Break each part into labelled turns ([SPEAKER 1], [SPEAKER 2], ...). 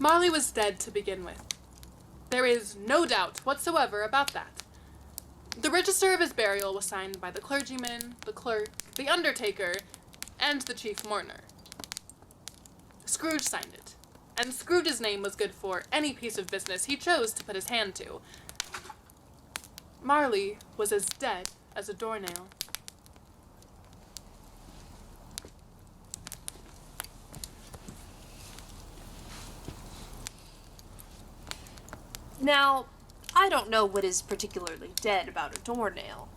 [SPEAKER 1] Marley was dead to begin with. There is no doubt whatsoever about that. The register of his burial was signed by the clergyman, the clerk, the undertaker, and the chief mourner. Scrooge signed it, and Scrooge's name was good for any piece of business he chose to put his hand to. Marley was as dead as a doornail.
[SPEAKER 2] Now, I don't know what is particularly dead about a doornail.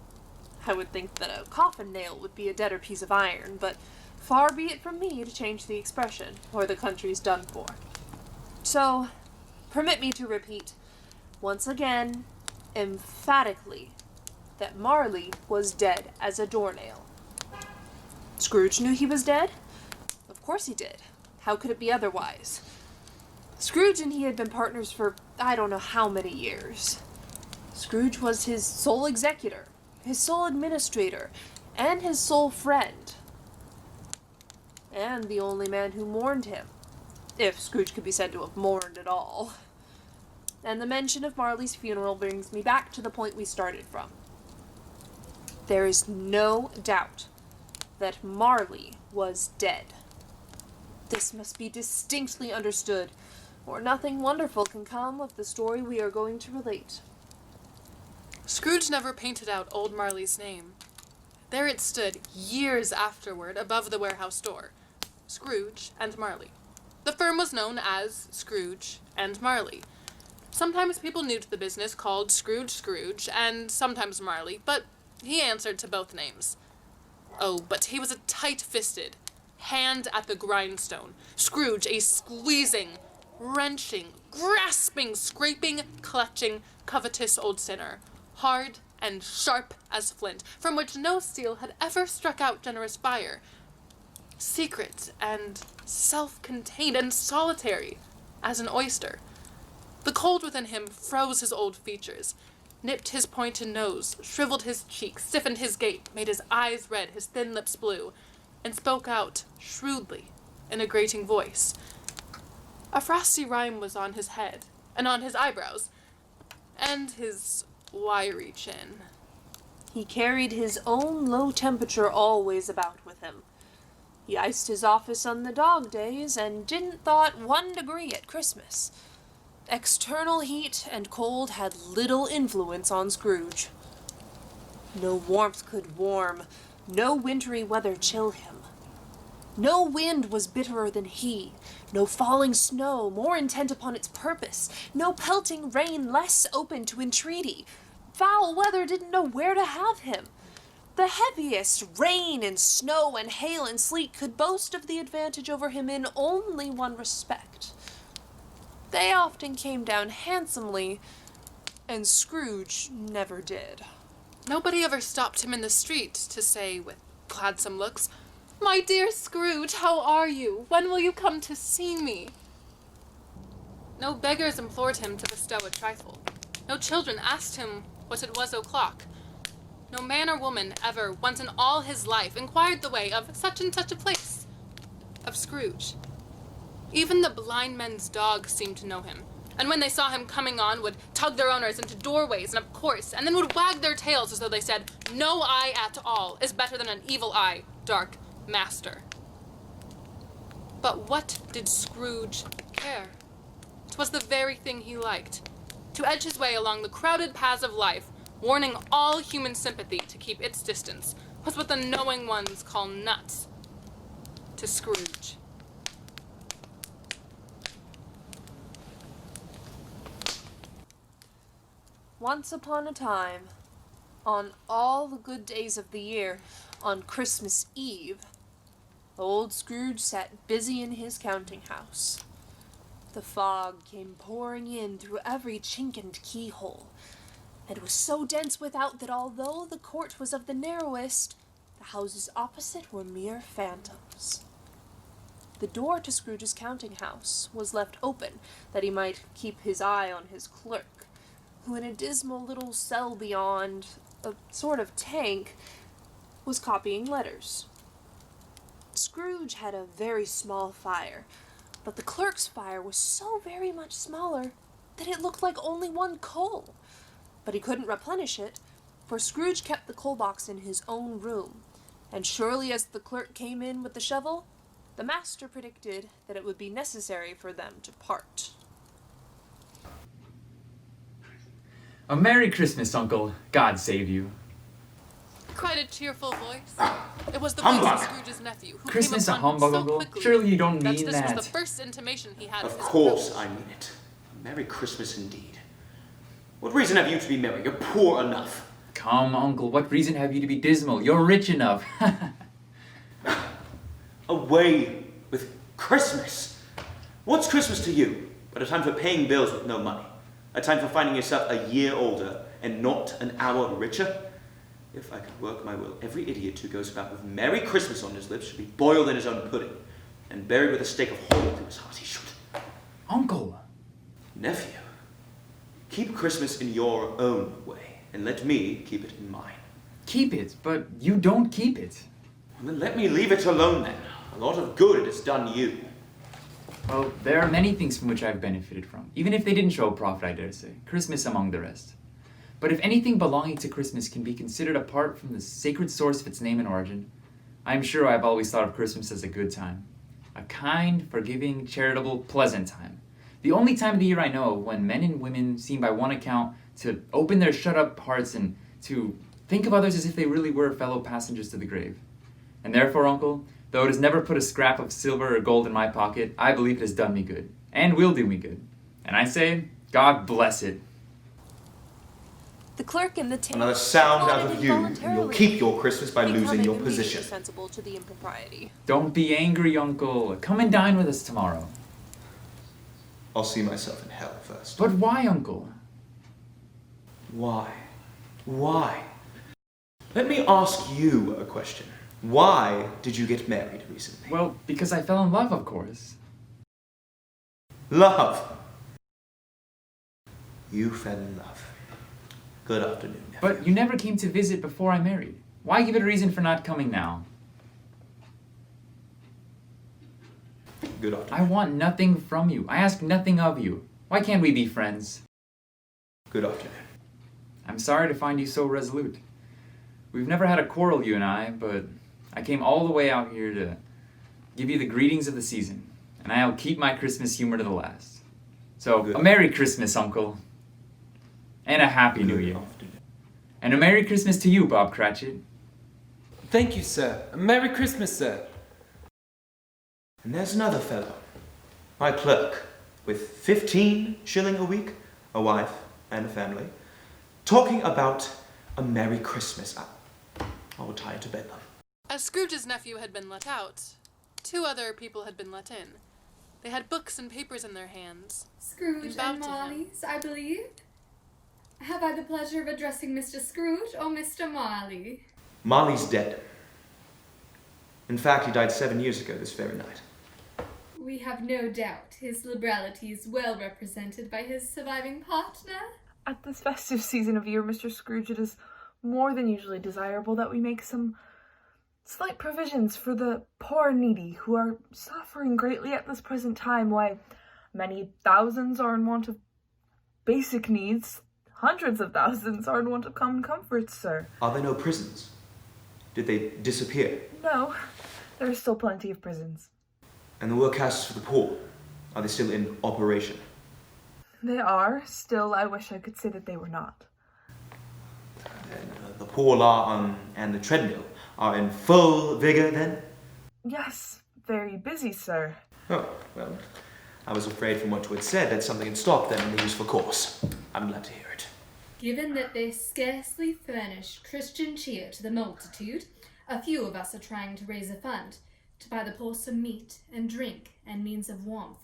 [SPEAKER 2] I would think that a coffin nail would be a deader piece of iron, but far be it from me to change the expression, or the country's done for. So, permit me to repeat, once again, emphatically, that Marley was dead as a doornail. Scrooge knew he was dead? Of course he did. How could it be otherwise? Scrooge and he had been partners for I don't know how many years. Scrooge was his sole executor, his sole administrator, and his sole friend. And the only man who mourned him, if Scrooge could be said to have mourned at all. And the mention of Marley's funeral brings me back to the point we started from. There is no doubt that Marley was dead. This must be distinctly understood, or nothing wonderful can come of the story we are going to relate.
[SPEAKER 1] Scrooge never painted out old Marley's name. There it stood, years afterward, above the warehouse door. Scrooge and Marley. The firm was known as Scrooge and Marley. Sometimes people new to the business called Scrooge, and sometimes Marley, but he answered to both names. Oh, but he was a tight-fisted, hand at the grindstone. Scrooge, a squeezing, wrenching, grasping, scraping, clutching, covetous old sinner, hard and sharp as flint, from which no steel had ever struck out generous fire, secret and self-contained and solitary as an oyster. The cold within him froze his old features, nipped his pointed nose, shriveled his cheeks, stiffened his gait, made his eyes red, his thin lips blue, and spoke out shrewdly in a grating voice. A frosty rime was on his head, and on his eyebrows, and his wiry chin.
[SPEAKER 2] He carried his own low temperature always about with him. He iced his office on the dog days, and didn't thought 1 degree at Christmas. External heat and cold had little influence on Scrooge. No warmth could warm, no wintry weather chill him. No wind was bitterer than he, no falling snow more intent upon its purpose, no pelting rain less open to entreaty. Foul weather didn't know where to have him. The heaviest rain and snow and hail and sleet could boast of the advantage over him in only one respect. They often came down handsomely, and Scrooge never did.
[SPEAKER 1] Nobody ever stopped him in the street to say, with gladsome looks, "My dear Scrooge, how are you? When will you come to see me?" No beggars implored him to bestow a trifle. No children asked him what it was o'clock. No man or woman ever, once in all his life, inquired the way of such and such a place, of Scrooge. Even the blind men's dog seemed to know him, And when they saw him coming on, would tug their owners into doorways and up course, and then would wag their tails as though they said, "No eye at all is better than an evil eye, dark master." But what did Scrooge care? 'Twas the very thing he liked, to edge his way along the crowded paths of life, warning all human sympathy to keep its distance, was what the knowing ones call nuts to Scrooge.
[SPEAKER 2] Once upon a time, on all the good days of the year, on Christmas Eve, old Scrooge sat busy in his counting house. The fog came pouring in through every chink and keyhole, and was so dense without that although the court was of the narrowest, the houses opposite were mere phantoms. The door to Scrooge's counting house was left open that he might keep his eye on his clerk, who in a dismal little cell beyond, a sort of tank, was copying letters. Scrooge had a very small fire, but the clerk's fire was so very much smaller that it looked like only one coal. But he couldn't replenish it, for Scrooge kept the coal box in his own room, and surely as the clerk came in with the shovel, the master predicted that it would be necessary for them to part.
[SPEAKER 3] A Merry Christmas, Uncle. God save you.
[SPEAKER 1] Quite a cheerful voice. It was the voice
[SPEAKER 4] Humbug!
[SPEAKER 1] of Scrooge's nephew, who
[SPEAKER 3] Christmas
[SPEAKER 1] came
[SPEAKER 3] a
[SPEAKER 1] upon him
[SPEAKER 3] humbug,
[SPEAKER 1] so
[SPEAKER 3] Uncle?
[SPEAKER 1] quickly
[SPEAKER 3] Surely you don't
[SPEAKER 1] that
[SPEAKER 3] mean
[SPEAKER 1] this
[SPEAKER 3] that.
[SPEAKER 1] was the first intimation he had of
[SPEAKER 4] Of
[SPEAKER 1] his
[SPEAKER 4] course
[SPEAKER 1] approach.
[SPEAKER 4] I mean it. Merry Christmas indeed. What reason have you to be merry? You're poor enough.
[SPEAKER 3] Come, Uncle, what reason have you to be dismal? You're rich enough.
[SPEAKER 4] Away with Christmas. What's Christmas to you? But a time for paying bills with no money. A time for finding yourself a year older and not an hour richer. If I could work my will, every idiot who goes about with Merry Christmas on his lips should be boiled in his own pudding and buried with a stake of hole through his heart. He should.
[SPEAKER 3] Uncle.
[SPEAKER 4] Nephew, keep Christmas in your own way and let me keep it in mine.
[SPEAKER 3] Keep it, but you don't keep it.
[SPEAKER 4] Well, then let me leave it alone then. A lot of good it has done you.
[SPEAKER 3] Well, there are many things from which I've benefited from, even if they didn't show profit, I dare say. Christmas among the rest. But if anything belonging to Christmas can be considered apart from the sacred source of its name and origin, I am sure I've always thought of Christmas as a good time. A kind, forgiving, charitable, pleasant time. The only time of the year I know of when men and women seem by one account to open their shut-up hearts and to think of others as if they really were fellow passengers to the grave. And therefore, Uncle, though it has never put a scrap of silver or gold in my pocket, I believe it has done me good, and will do me good. And I say, God bless it.
[SPEAKER 2] The clerk in the tank
[SPEAKER 4] Another sound out
[SPEAKER 2] applauded
[SPEAKER 4] of you, and you'll
[SPEAKER 2] involuntarily,
[SPEAKER 4] keep your Christmas by losing
[SPEAKER 2] becoming
[SPEAKER 4] your
[SPEAKER 2] immediately
[SPEAKER 4] position.
[SPEAKER 2] sensible to the impropriety.
[SPEAKER 3] Don't be angry, Uncle. Come and dine with us tomorrow.
[SPEAKER 4] I'll see myself in hell first.
[SPEAKER 3] But why, Uncle?
[SPEAKER 4] Why? Why? Let me ask you a question. Why did you get married recently?
[SPEAKER 3] Well, because I fell in love, of course.
[SPEAKER 4] Love. You fell in love. Good afternoon, nephew.
[SPEAKER 3] But you never came to visit before I married. Why give it a reason for not coming now?
[SPEAKER 4] Good
[SPEAKER 3] I
[SPEAKER 4] afternoon.
[SPEAKER 3] want nothing from you. I ask nothing of you. Why can't we be friends?
[SPEAKER 4] Good afternoon.
[SPEAKER 3] I'm sorry to find you so resolute. We've never had a quarrel, you and I, but I came all the way out here to give you the greetings of the season, and I'll keep my Christmas humor to the last. So,
[SPEAKER 4] Good.
[SPEAKER 3] a Merry Christmas, Uncle. And a Happy New
[SPEAKER 4] Good
[SPEAKER 3] Year.
[SPEAKER 4] afternoon.
[SPEAKER 3] And a Merry Christmas to you, Bob Cratchit.
[SPEAKER 5] Thank you, sir. Merry Christmas, sir.
[SPEAKER 4] And there's another fellow, my clerk, with 15 shilling a week, a wife and a family, talking about a Merry Christmas. I'll retire to bed now.
[SPEAKER 1] As Scrooge's nephew had been let out, two other people had been let in. They had books and papers in their hands.
[SPEAKER 6] Scrooge
[SPEAKER 1] Bowed
[SPEAKER 6] and
[SPEAKER 1] to him.
[SPEAKER 6] Marley's, I believe. Have I the pleasure of addressing Mr. Scrooge or Mr. Marley?
[SPEAKER 4] Marley's dead. In fact, he died 7 years ago this very night.
[SPEAKER 6] We have no doubt his liberality is well represented by his surviving partner.
[SPEAKER 7] At this festive season of year, Mr. Scrooge, it is more than usually desirable that we make some slight provisions for the poor and needy who are suffering greatly at this present time. Why, many thousands are in want of basic needs. Hundreds of thousands are in want of common comforts, sir.
[SPEAKER 4] Are there no prisons? Did they disappear?
[SPEAKER 7] No, there are still plenty of prisons.
[SPEAKER 4] And the workhouses for the poor, are they still in operation?
[SPEAKER 7] They are. Still, I wish I could say that they were not.
[SPEAKER 4] And the poor law and the treadmill are in full vigor then?
[SPEAKER 7] Yes, very busy, sir.
[SPEAKER 4] Oh, well, I was afraid from what you had said that something had stopped them in the useful course. I'm glad to hear it.
[SPEAKER 6] Given that they scarcely furnish Christian cheer to the multitude, a few of us are trying to raise a fund to buy the poor some meat and drink and means of warmth.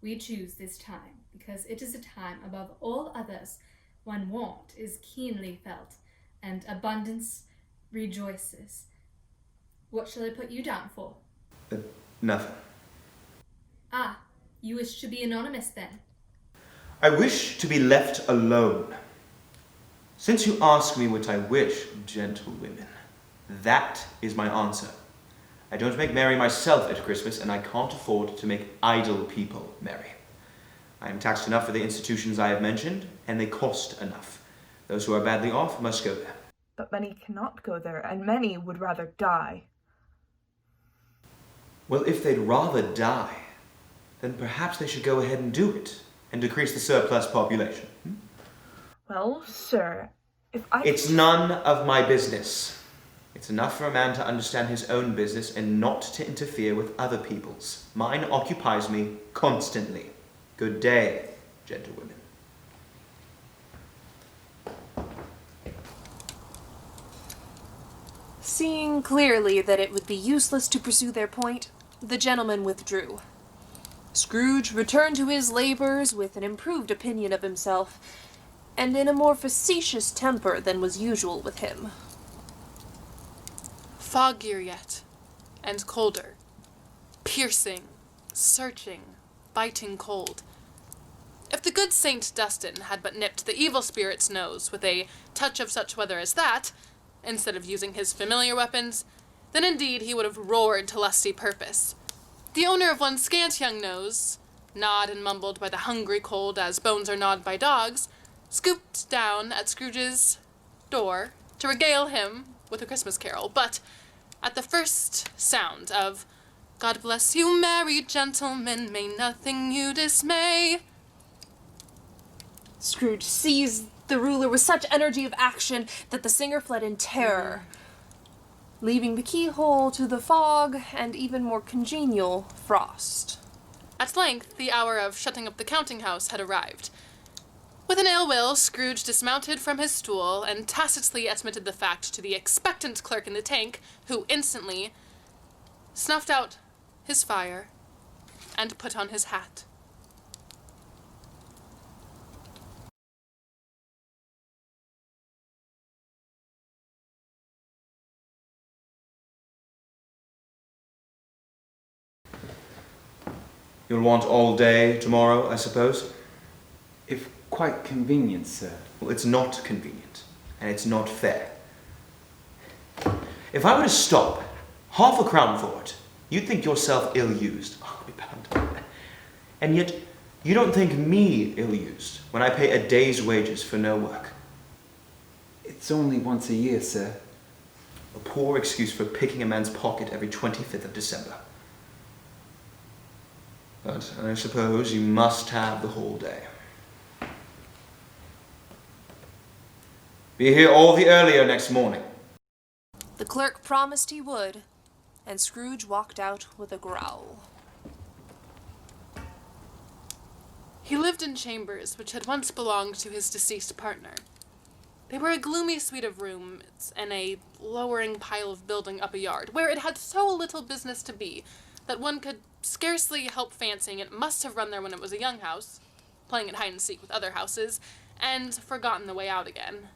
[SPEAKER 6] We choose this time because it is a time above all others when want is keenly felt and abundance rejoices. What shall I put you down for?
[SPEAKER 4] Nothing.
[SPEAKER 6] Ah, you wish to be anonymous then?
[SPEAKER 4] I wish to be left alone. Since you ask me what I wish, gentlewomen, that is my answer. I don't make merry myself at Christmas, and I can't afford to make idle people merry. I am taxed enough for the institutions I have mentioned, and they cost enough. Those who are badly off must go there.
[SPEAKER 7] But many cannot go there, and many would rather die.
[SPEAKER 4] Well, if they'd rather die, then perhaps they should go ahead and do it, and decrease the surplus population.
[SPEAKER 7] Well, sir, if I...
[SPEAKER 4] It's none of my business. It's enough for a man to understand his own business and not to interfere with other people's. Mine occupies me constantly. Good day, gentlewomen.
[SPEAKER 2] Seeing clearly that it would be useless to pursue their point, the gentleman withdrew. Scrooge returned to his labors with an improved opinion of himself, and in a more facetious temper than was usual with him.
[SPEAKER 1] Foggier yet, and colder. Piercing, searching, biting cold. If the good Saint Dustin had but nipped the evil spirit's nose with a touch of such weather as that, instead of using his familiar weapons, then indeed he would have roared to lusty purpose. The owner of one scant young nose, gnawed and mumbled by the hungry cold as bones are gnawed by dogs, scooped down at Scrooge's door to regale him with a Christmas carol, but at the first sound of "God bless you, merry gentlemen, may nothing you dismay,"
[SPEAKER 2] Scrooge seized the ruler with such energy of action that the singer fled in terror, leaving the keyhole to the fog and even more congenial frost.
[SPEAKER 1] At length the hour of shutting up the counting-house had arrived. With an ill will, Scrooge dismounted from his stool and tacitly admitted the fact to the expectant clerk in the tank, who instantly snuffed out his fire and put on his hat.
[SPEAKER 4] You'll want all day tomorrow, I suppose?
[SPEAKER 5] If quite convenient, sir.
[SPEAKER 4] Well, it's not convenient, and it's not fair. If I were to stop half a crown for it, you'd think yourself ill-used. I'll be bound. And yet, you don't think me ill-used when I pay a day's wages for no work.
[SPEAKER 5] It's only once a year, sir.
[SPEAKER 4] A poor excuse for picking a man's pocket every 25th of December. But I suppose you must have the whole day. Be here all the earlier next morning.
[SPEAKER 2] The clerk promised he would, and Scrooge walked out with a growl.
[SPEAKER 1] He lived in chambers which had once belonged to his deceased partner. They were a gloomy suite of rooms in a lowering pile of building up a yard, where it had so little business to be that one could scarcely help fancying it must have run there when it was a young house, playing at hide-and-seek with other houses, and forgotten the way out again.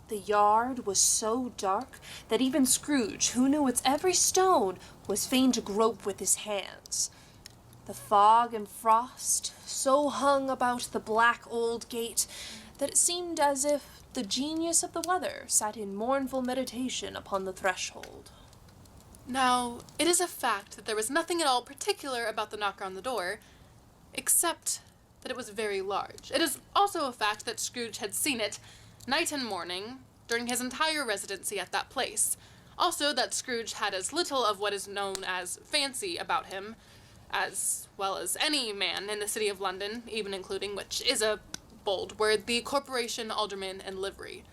[SPEAKER 2] The yard was so dark that even Scrooge, who knew its every stone, was fain to grope with his hands. The fog and frost so hung about the black old gate that it seemed as if the genius of the weather sat in mournful meditation upon the threshold.
[SPEAKER 1] Now, it is a fact that there was nothing at all particular about the knocker on the door, except that it was very large. It is also a fact that Scrooge had seen it night and morning during his entire residency at that place. Also that Scrooge had as little of what is known as fancy about him, as well as any man in the city of London, even including, which is a bold word, the corporation, alderman, and livery.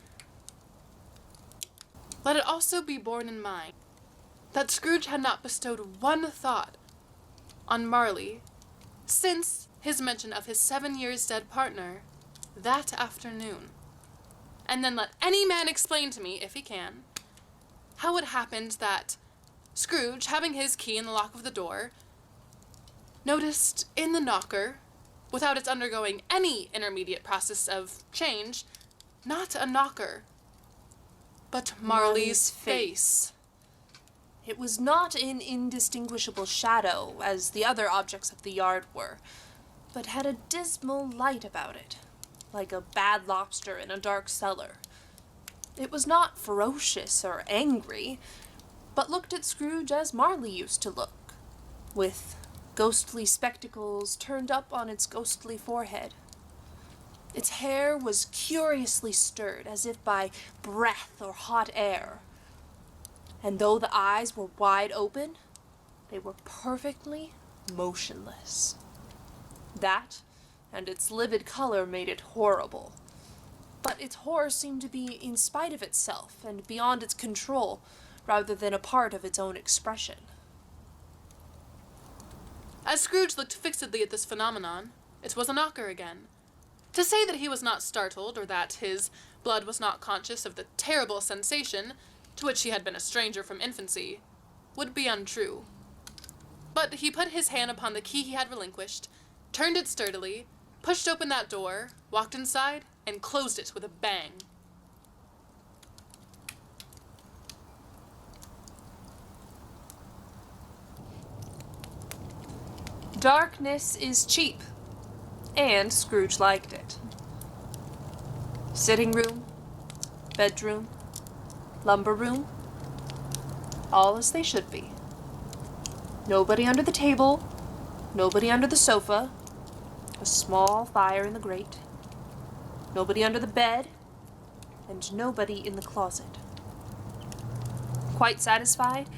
[SPEAKER 1] Let it also be borne in mind that Scrooge had not bestowed one thought on Marley since his mention of his 7 years dead partner that afternoon. And then let any man explain to me, if he can, how it happened that Scrooge, having his key in the lock of the door, noticed in the knocker, without its undergoing any intermediate process of change, not a knocker, but Marley's face.
[SPEAKER 2] It was not in indistinguishable shadow, as the other objects of the yard were, but had a dismal light about it, like a bad lobster in a dark cellar. It was not ferocious or angry, but looked at Scrooge as Marley used to look, with ghostly spectacles turned up on its ghostly forehead. Its hair was curiously stirred, as if by breath or hot air, and though the eyes were wide open, they were perfectly motionless. That, and its livid color, made it horrible. But its horror seemed to be in spite of itself and beyond its control, rather than a part of its own expression.
[SPEAKER 1] As Scrooge looked fixedly at this phenomenon, it was a knocker again. To say that he was not startled, or that his blood was not conscious of the terrible sensation to which he had been a stranger from infancy, would be untrue. But he put his hand upon the key he had relinquished, turned it sturdily, pushed open that door, walked inside, and closed it with a bang.
[SPEAKER 2] Darkness is cheap, and Scrooge liked it. Sitting room, bedroom, lumber room, all as they should be. Nobody under the table, nobody under the sofa, a small fire in the grate, nobody under the bed, and nobody in the closet. Quite satisfied,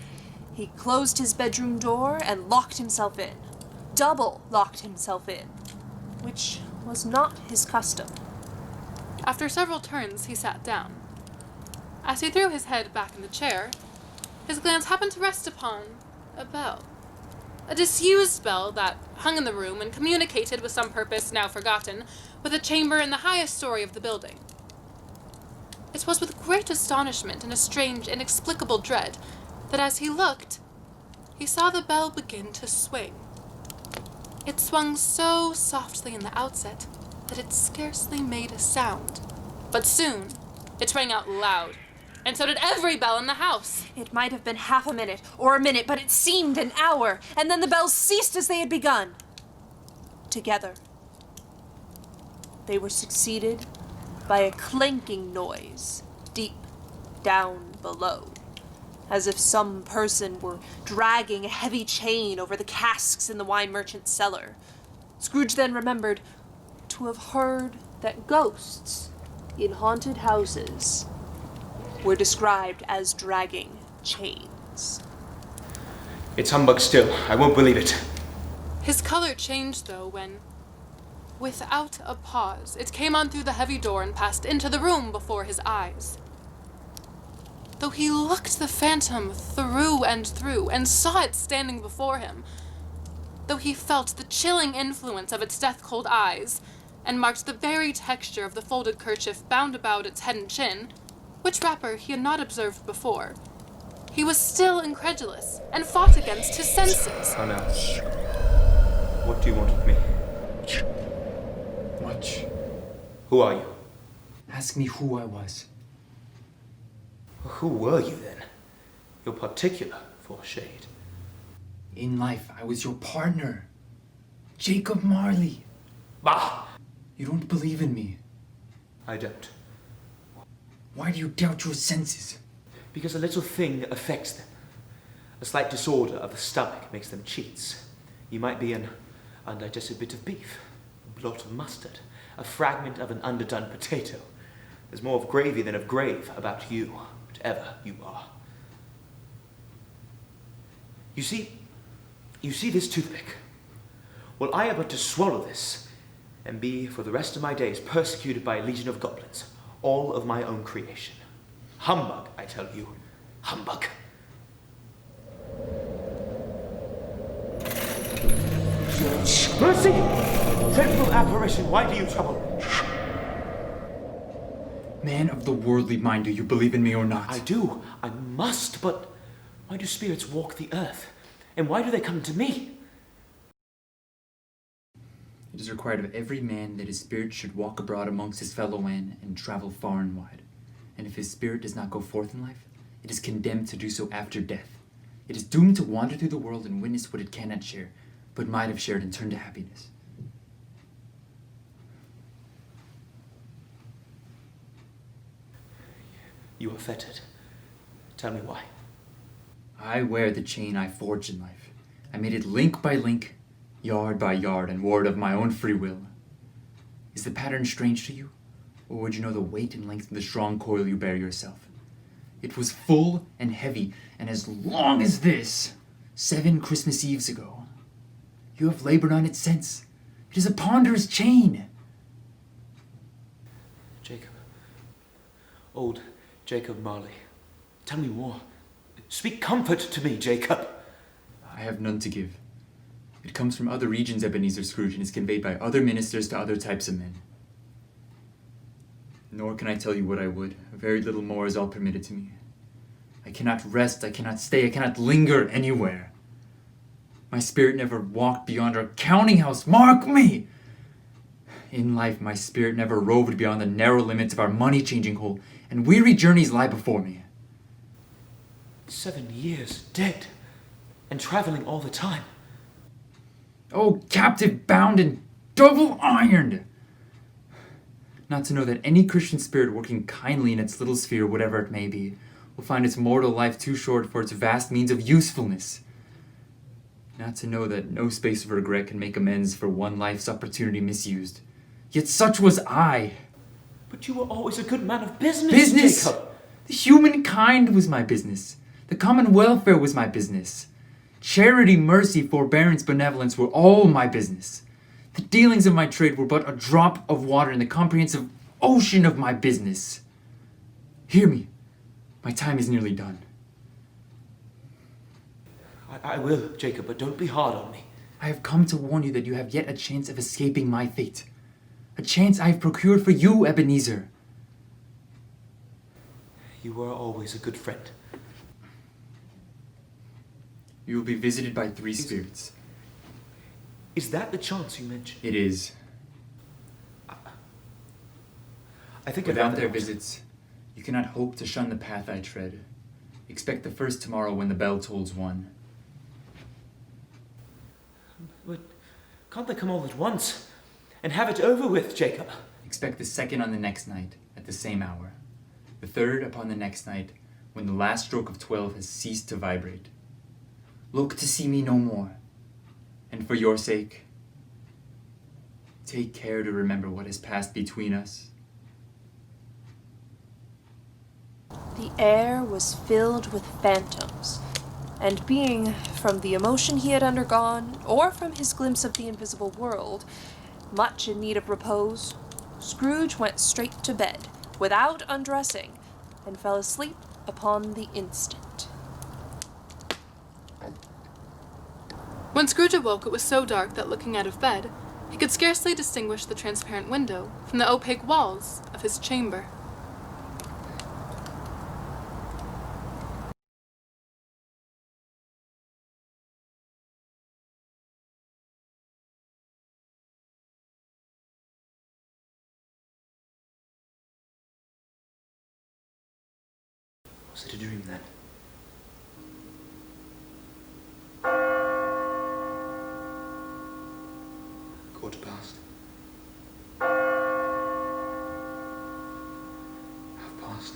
[SPEAKER 2] he closed his bedroom door and locked himself in. Double locked himself in, which was not his custom.
[SPEAKER 1] After several turns, he sat down. As he threw his head back in the chair, his glance happened to rest upon a bell. A disused bell that hung in the room and communicated with some purpose now forgotten with a chamber in the highest story of the building. It was with great astonishment and a strange, inexplicable dread that as he looked, he saw the bell begin to swing. It swung so softly in the outset that it scarcely made a sound. But soon, it rang out loud, and so did every bell in the house.
[SPEAKER 2] It might have been half a minute, or a minute, but it seemed an hour, and then the bells ceased as they had begun. Together. They were succeeded by a clanking noise, deep down below, as if some person were dragging a heavy chain over the casks in the wine merchant's cellar. Scrooge then remembered to have heard that ghosts in haunted houses were described as dragging chains.
[SPEAKER 4] It's humbug still. I won't believe it.
[SPEAKER 1] His color changed, though, when, without a pause, it came on through the heavy door and passed into the room before his eyes. Though he looked the phantom through and through, and saw it standing before him, though he felt the chilling influence of its death-cold eyes, and marked the very texture of the folded kerchief bound about its head and chin, which wrapper he had not observed before, he was still incredulous, and fought against his senses.
[SPEAKER 4] Oh no. What do you want of me?
[SPEAKER 3] Watch.
[SPEAKER 4] Who are you?
[SPEAKER 3] Ask me who I was.
[SPEAKER 4] Who were you then? You're particular for shade.
[SPEAKER 3] In life, I was your partner. Jacob Marley.
[SPEAKER 4] Bah!
[SPEAKER 3] You don't believe in me.
[SPEAKER 4] I don't.
[SPEAKER 3] Why do you doubt your senses?
[SPEAKER 4] Because a little thing affects them. A slight disorder of the stomach makes them cheats. You might be an undigested bit of beef, blot of mustard, a fragment of an underdone potato. There's more of gravy than of grave about you, whatever you are. You see this toothpick? Well, I am but to swallow this, and be for the rest of my days persecuted by a legion of goblins, all of my own creation. Humbug, I tell you. Humbug. Mercy! Dreadful apparition, why do you trouble me?
[SPEAKER 3] Man of the worldly mind, do you believe in me or not?
[SPEAKER 4] I do. I must, but why do spirits walk the earth? And why do they come to me?
[SPEAKER 3] It is required of every man that his spirit should walk abroad amongst his fellow men and travel far and wide. And if his spirit does not go forth in life, it is condemned to do so after death. It is doomed to wander through the world and witness what it cannot share, but might have shared and turn to happiness.
[SPEAKER 4] You are fettered. Tell me why.
[SPEAKER 3] I wear the chain I forged in life. I made it link by link, yard by yard, and wore it of my own free will. Is the pattern strange to you? Or would you know the weight and length of the strong coil you bear yourself? It was full and heavy, and as long as this, 7 Christmas Eves ago. You have labored on it since. It is a ponderous chain.
[SPEAKER 4] Jacob. Old Jacob Marley. Tell me more. Speak comfort to me, Jacob.
[SPEAKER 3] I have none to give. It comes from other regions, Ebenezer Scrooge, and is conveyed by other ministers to other types of men. Nor can I tell you what I would. Very little more is all permitted to me. I cannot rest, I cannot stay, I cannot linger anywhere. My spirit never walked beyond our counting house. Mark me! In life, my spirit never roved beyond the narrow limits of our money-changing hole, and weary journeys lie before me.
[SPEAKER 4] 7 years dead, and traveling all the time.
[SPEAKER 3] Oh, captive bound and double ironed! Not to know that any Christian spirit working kindly in its little sphere, whatever it may be, will find its mortal life too short for its vast means of usefulness. Not to know that no space of regret can make amends for one life's opportunity misused. Yet such was I.
[SPEAKER 4] But you were always a good man of business,
[SPEAKER 3] Business!
[SPEAKER 4] Jacob.
[SPEAKER 3] The humankind was my business. The common welfare was my business. Charity, mercy, forbearance, benevolence were all my business. The dealings of my trade were but a drop of water in the comprehensive ocean of my business. Hear me. My time is nearly done.
[SPEAKER 4] I will, Jacob, but don't be hard on me.
[SPEAKER 3] I have come to warn you that you have yet a chance of escaping my fate. A chance I have procured for you, Ebenezer.
[SPEAKER 4] You were always a good friend.
[SPEAKER 3] You will be visited by 3 spirits.
[SPEAKER 4] Is that the chance you mentioned?
[SPEAKER 3] It is.
[SPEAKER 4] I think
[SPEAKER 3] Without their visits, you cannot hope to shun the path I tread. Expect the first tomorrow when the bell tolls 1.
[SPEAKER 4] But can't they come all at once? And have it over with, Jacob?
[SPEAKER 3] Expect the second on the next night, at the same hour. The third upon the next night, when the last stroke of 12 has ceased to vibrate. Look to see me no more. And for your sake, take care to remember what has passed between us.
[SPEAKER 2] The air was filled with phantoms, and being, from the emotion he had undergone, or from his glimpse of the invisible world, much in need of repose, Scrooge went straight to bed, without undressing, and fell asleep upon the instant.
[SPEAKER 1] When Scrooge awoke, it was so dark that looking out of bed, he could scarcely distinguish the transparent window from the opaque walls of his chamber.
[SPEAKER 4] Was it a dream then? Quarter past. Half past.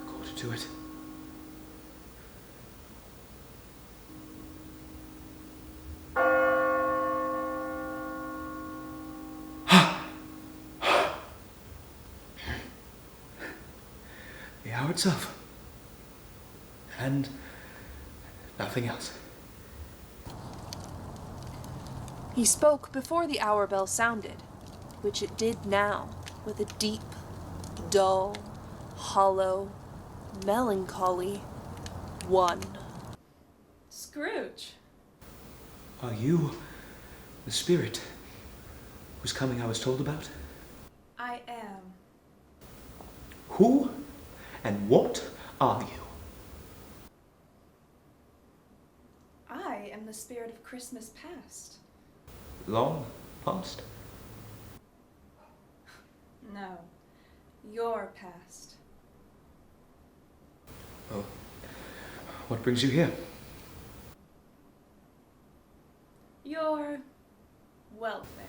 [SPEAKER 4] Quarter to it. hour itself. And nothing else.
[SPEAKER 2] He spoke before the hour bell sounded, which it did now, with a deep, dull, hollow, melancholy 1.
[SPEAKER 8] Scrooge.
[SPEAKER 4] Are you the spirit whose coming I was told about?
[SPEAKER 8] I am.
[SPEAKER 4] Who and what are you?
[SPEAKER 8] I am the spirit of Christmas past.
[SPEAKER 4] Long past?
[SPEAKER 8] No, your past.
[SPEAKER 4] Oh. What brings you here?
[SPEAKER 8] Your welfare.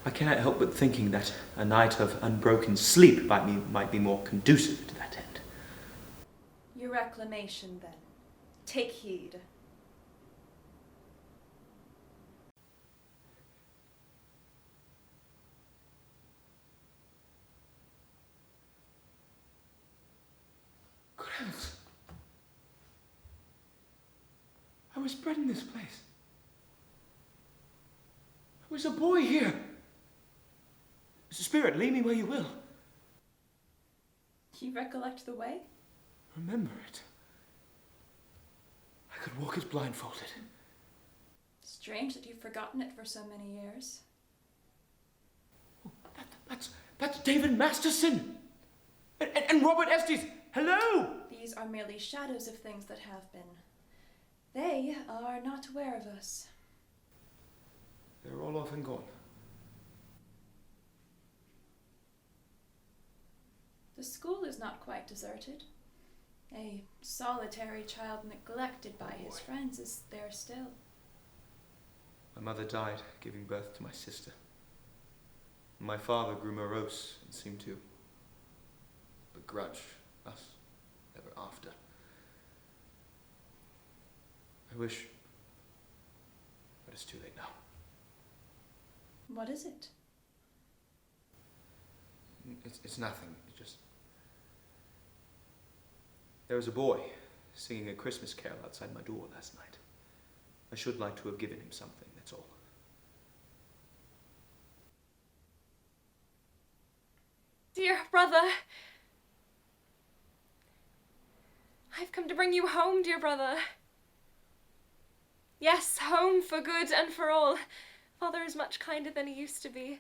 [SPEAKER 4] I cannot help but thinking that a night of unbroken sleep might be more conducive to that end.
[SPEAKER 8] Your reclamation, then. Take heed.
[SPEAKER 4] Good heavens. I was bred in this place. I was a boy here. Spirit, lead me where you will.
[SPEAKER 8] You recollect the way?
[SPEAKER 4] Remember it. I could walk it blindfolded.
[SPEAKER 8] Strange that you've forgotten it for so many years.
[SPEAKER 4] That's David Masterson! And Robert Estes! Hello!
[SPEAKER 8] These are merely shadows of things that have been. They are not aware of us.
[SPEAKER 4] They're all off and gone.
[SPEAKER 8] The school is not quite deserted. A solitary child neglected by his friends is there still.
[SPEAKER 4] My mother died giving birth to my sister. My father grew morose and seemed to begrudge us ever after. I wish, but it's too late now.
[SPEAKER 8] What is it?
[SPEAKER 4] It's nothing. It's just there was a boy singing a Christmas carol outside my door last night. I should like to have given him something, that's all.
[SPEAKER 2] Dear brother, I've come to bring you home, dear brother. Yes, home for good and for all. Father is much kinder than he used to be.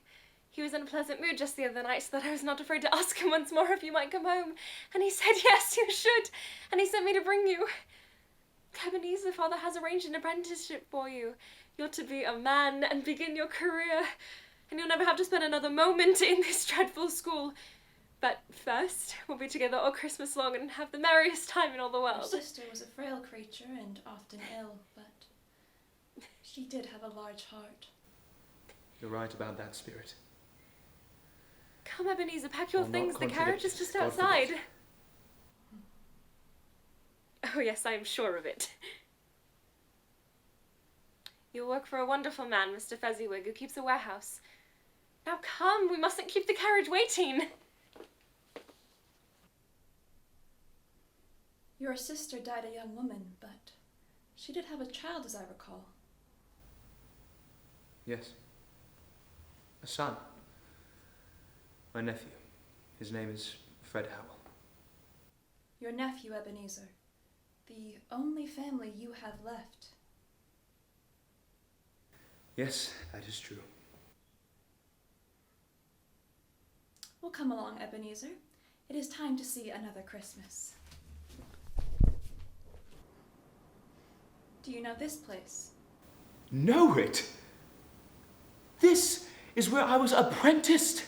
[SPEAKER 2] He was in a pleasant mood just the other night, so that I was not afraid to ask him once more if you might come home. And he said, yes, you should. And he sent me to bring you. Ebenezer, Father has arranged an apprenticeship for you. You're to be a man and begin your career. And you'll never have to spend another moment in this dreadful school. But first, we'll be together all Christmas long and have the merriest time in all the world.
[SPEAKER 8] Your sister was a frail creature and often ill, but she did have a large heart.
[SPEAKER 4] You're right about that, Spirit.
[SPEAKER 2] Come, Ebenezer, pack your
[SPEAKER 4] I'll not
[SPEAKER 2] things. The
[SPEAKER 4] contradict
[SPEAKER 2] carriage is just
[SPEAKER 4] God
[SPEAKER 2] outside.
[SPEAKER 4] forbid.
[SPEAKER 2] Oh, yes, I am sure of it. You'll work for a wonderful man, Mr. Fezziwig, who keeps a warehouse. Now come, we mustn't keep the carriage waiting.
[SPEAKER 8] Your sister died a young woman, but she did have a child, as I recall.
[SPEAKER 4] Yes. A son. My nephew. His name is Fred Howell.
[SPEAKER 8] Your nephew, Ebenezer. The only family you have left.
[SPEAKER 4] Yes, that is true.
[SPEAKER 8] Well, come along, Ebenezer. It is time to see another Christmas. Do you know this place?
[SPEAKER 4] Know it? This is where I was apprenticed.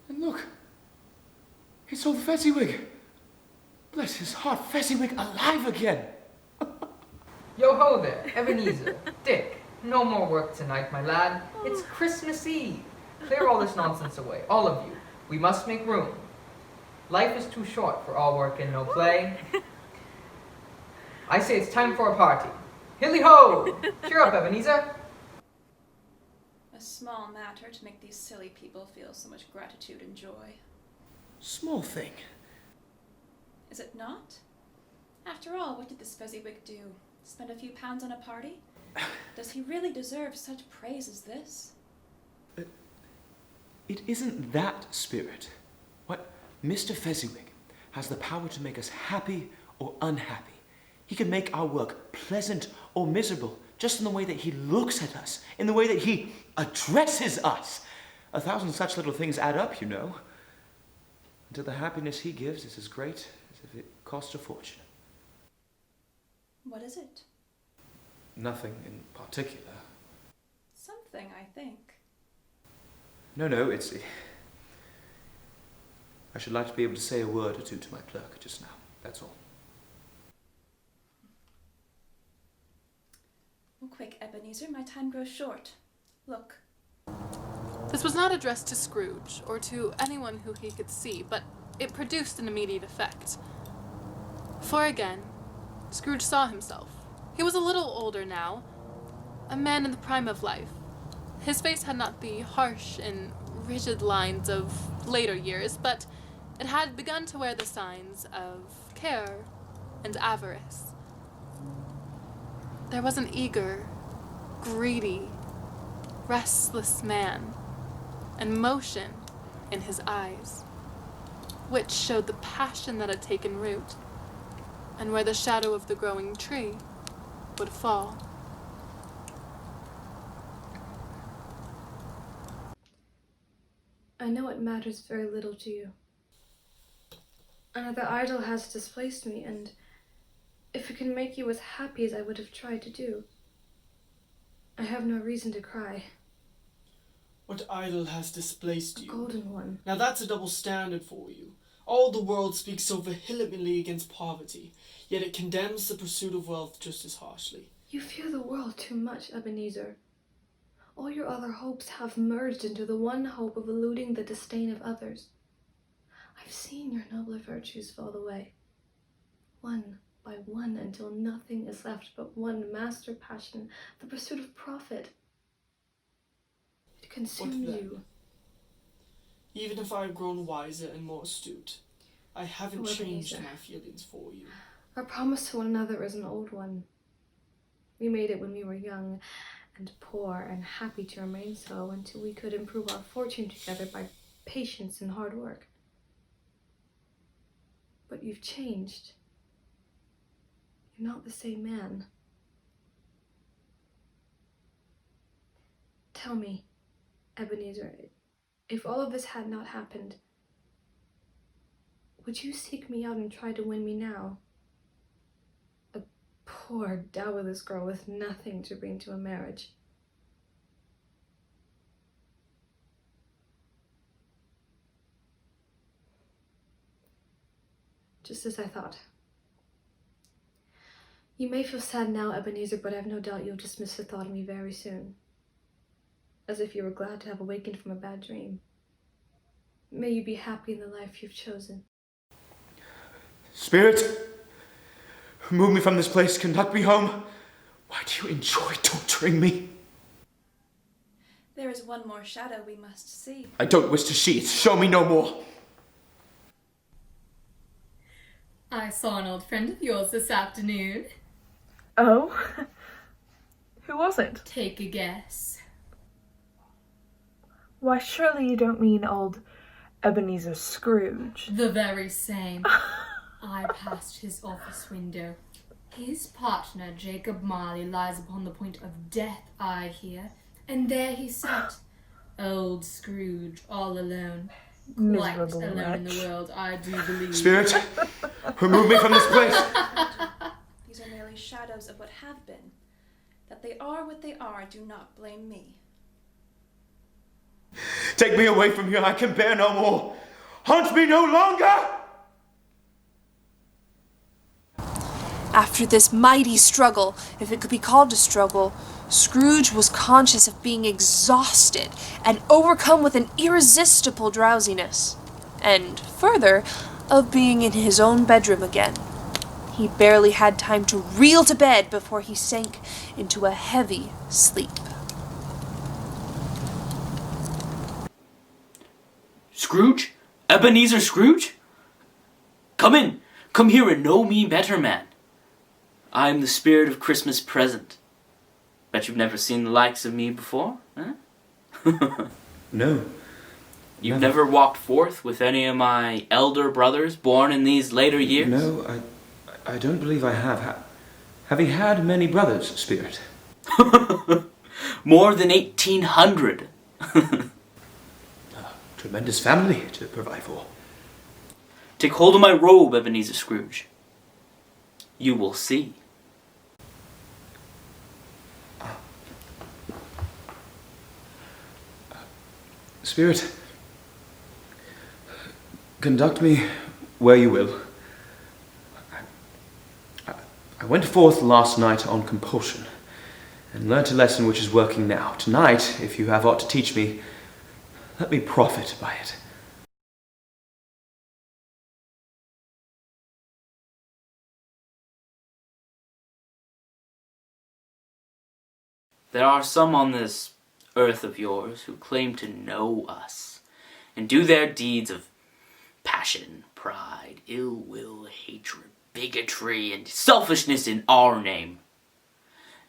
[SPEAKER 4] And look, it's old Fezziwig. Bless his heart, Fezziwig alive again.
[SPEAKER 9] Yo ho there, Ebenezer, Dick. No more work tonight, my lad. It's Christmas Eve. Clear all this nonsense away, all of you. We must make room. Life is too short for all work and no play. I say it's time for a party. Hilly ho! Cheer up, Ebenezer.
[SPEAKER 8] A small matter to make these silly people feel so much gratitude and joy.
[SPEAKER 4] Small thing.
[SPEAKER 8] Is it not? After all, what did this Fezziwig do? Spend a few pounds on a party? Does he really deserve such praise as this?
[SPEAKER 4] It isn't that, Spirit. What? Mr. Fezziwig has the power to make us happy or unhappy. He can make our work pleasant or miserable, just in the way that he looks at us, in the way that he addresses us. 1,000 such little things add up, you know. Until the happiness he gives is as great as if it cost a fortune.
[SPEAKER 8] What is it?
[SPEAKER 4] Nothing in particular.
[SPEAKER 8] Something, I think.
[SPEAKER 4] No, it's... I should like to be able to say a word or two to my clerk just now, that's all.
[SPEAKER 8] Oh, quick, Ebenezer, my time grows short. Look.
[SPEAKER 1] This was not addressed to Scrooge, or to anyone who he could see, but it produced an immediate effect. For again, Scrooge saw himself. He was a little older now, a man in the prime of life. His face had not the harsh and rigid lines of later years, but it had begun to wear the signs of care and avarice. There was an eager, greedy, restless man, and motion in his eyes, which showed the passion that had taken root, and where the shadow of the growing tree would fall.
[SPEAKER 10] I know it matters very little to you. The idol has displaced me, and if it can make you as happy as I would have tried to do, I have no reason to cry.
[SPEAKER 11] What idol has displaced you?
[SPEAKER 10] A golden one.
[SPEAKER 11] Now that's a double standard for you. All the world speaks so vehemently against poverty, yet it condemns the pursuit of wealth just as harshly.
[SPEAKER 10] You fear the world too much, Ebenezer. All your other hopes have merged into the one hope of eluding the disdain of others. I've seen your nobler virtues fall away, one by one, until nothing is left but one master passion, the pursuit of profit. It consumes you.
[SPEAKER 11] Even if I've grown wiser and more astute, I haven't changed my feelings for you.
[SPEAKER 10] Our promise to one another is an old one. We made it when we were young and poor and happy to remain so until we could improve our fortune together by patience and hard work. But you've changed. You're not the same man. Tell me, Ebenezer, if all of this had not happened, would you seek me out and try to win me now? A poor, dowerless girl with nothing to bring to a marriage. Just as I thought. You may feel sad now, Ebenezer, but I've no doubt you'll dismiss the thought of me very soon. As if you were glad to have awakened from a bad dream. May you be happy in the life you've chosen.
[SPEAKER 4] Spirit, remove me from this place, conduct me home. Why do you enjoy torturing me?
[SPEAKER 8] There is one more shadow we must see.
[SPEAKER 4] I don't wish to see it. Show me no more.
[SPEAKER 6] I saw an old friend of yours this afternoon.
[SPEAKER 7] Oh? Who was it?
[SPEAKER 6] Take a guess.
[SPEAKER 7] Why, surely you don't mean old Ebenezer Scrooge.
[SPEAKER 6] The very same. I passed his office window. His partner, Jacob Marley, lies upon the point of death, I hear. And there he sat, old Scrooge, all alone. Quite
[SPEAKER 7] Miserable
[SPEAKER 6] alone in
[SPEAKER 7] wretch.
[SPEAKER 6] the world, I do believe.
[SPEAKER 4] Spirit, remove me from this place.
[SPEAKER 8] These are merely shadows of what have been. That they are what they are, do not blame me.
[SPEAKER 4] Take me away from here, I can bear no more. Haunt me no longer!
[SPEAKER 2] After this mighty struggle, if it could be called a struggle, Scrooge was conscious of being exhausted and overcome with an irresistible drowsiness, and further, of being in his own bedroom again. He barely had time to reel to bed before he sank into a heavy sleep.
[SPEAKER 12] Scrooge? Ebenezer Scrooge? Come in. Come here and know me better, man. I'm the spirit of Christmas present. Bet you've never seen the likes of me before, huh?
[SPEAKER 4] No.
[SPEAKER 12] You've never walked forth with any of my elder brothers born in these later years?
[SPEAKER 4] No, I don't believe I have. Having had many brothers, Spirit.
[SPEAKER 12] More than 1,800.
[SPEAKER 4] Tremendous family to provide for.
[SPEAKER 12] Take hold of my robe, Ebenezer Scrooge. You will see.
[SPEAKER 4] Spirit, conduct me where you will. I went forth last night on compulsion and learnt a lesson which is working now. Tonight, if you have aught to teach me, let me profit by it.
[SPEAKER 12] There are some on this earth of yours who claim to know us and do their deeds of passion, pride, ill will, hatred, bigotry, and selfishness in our name,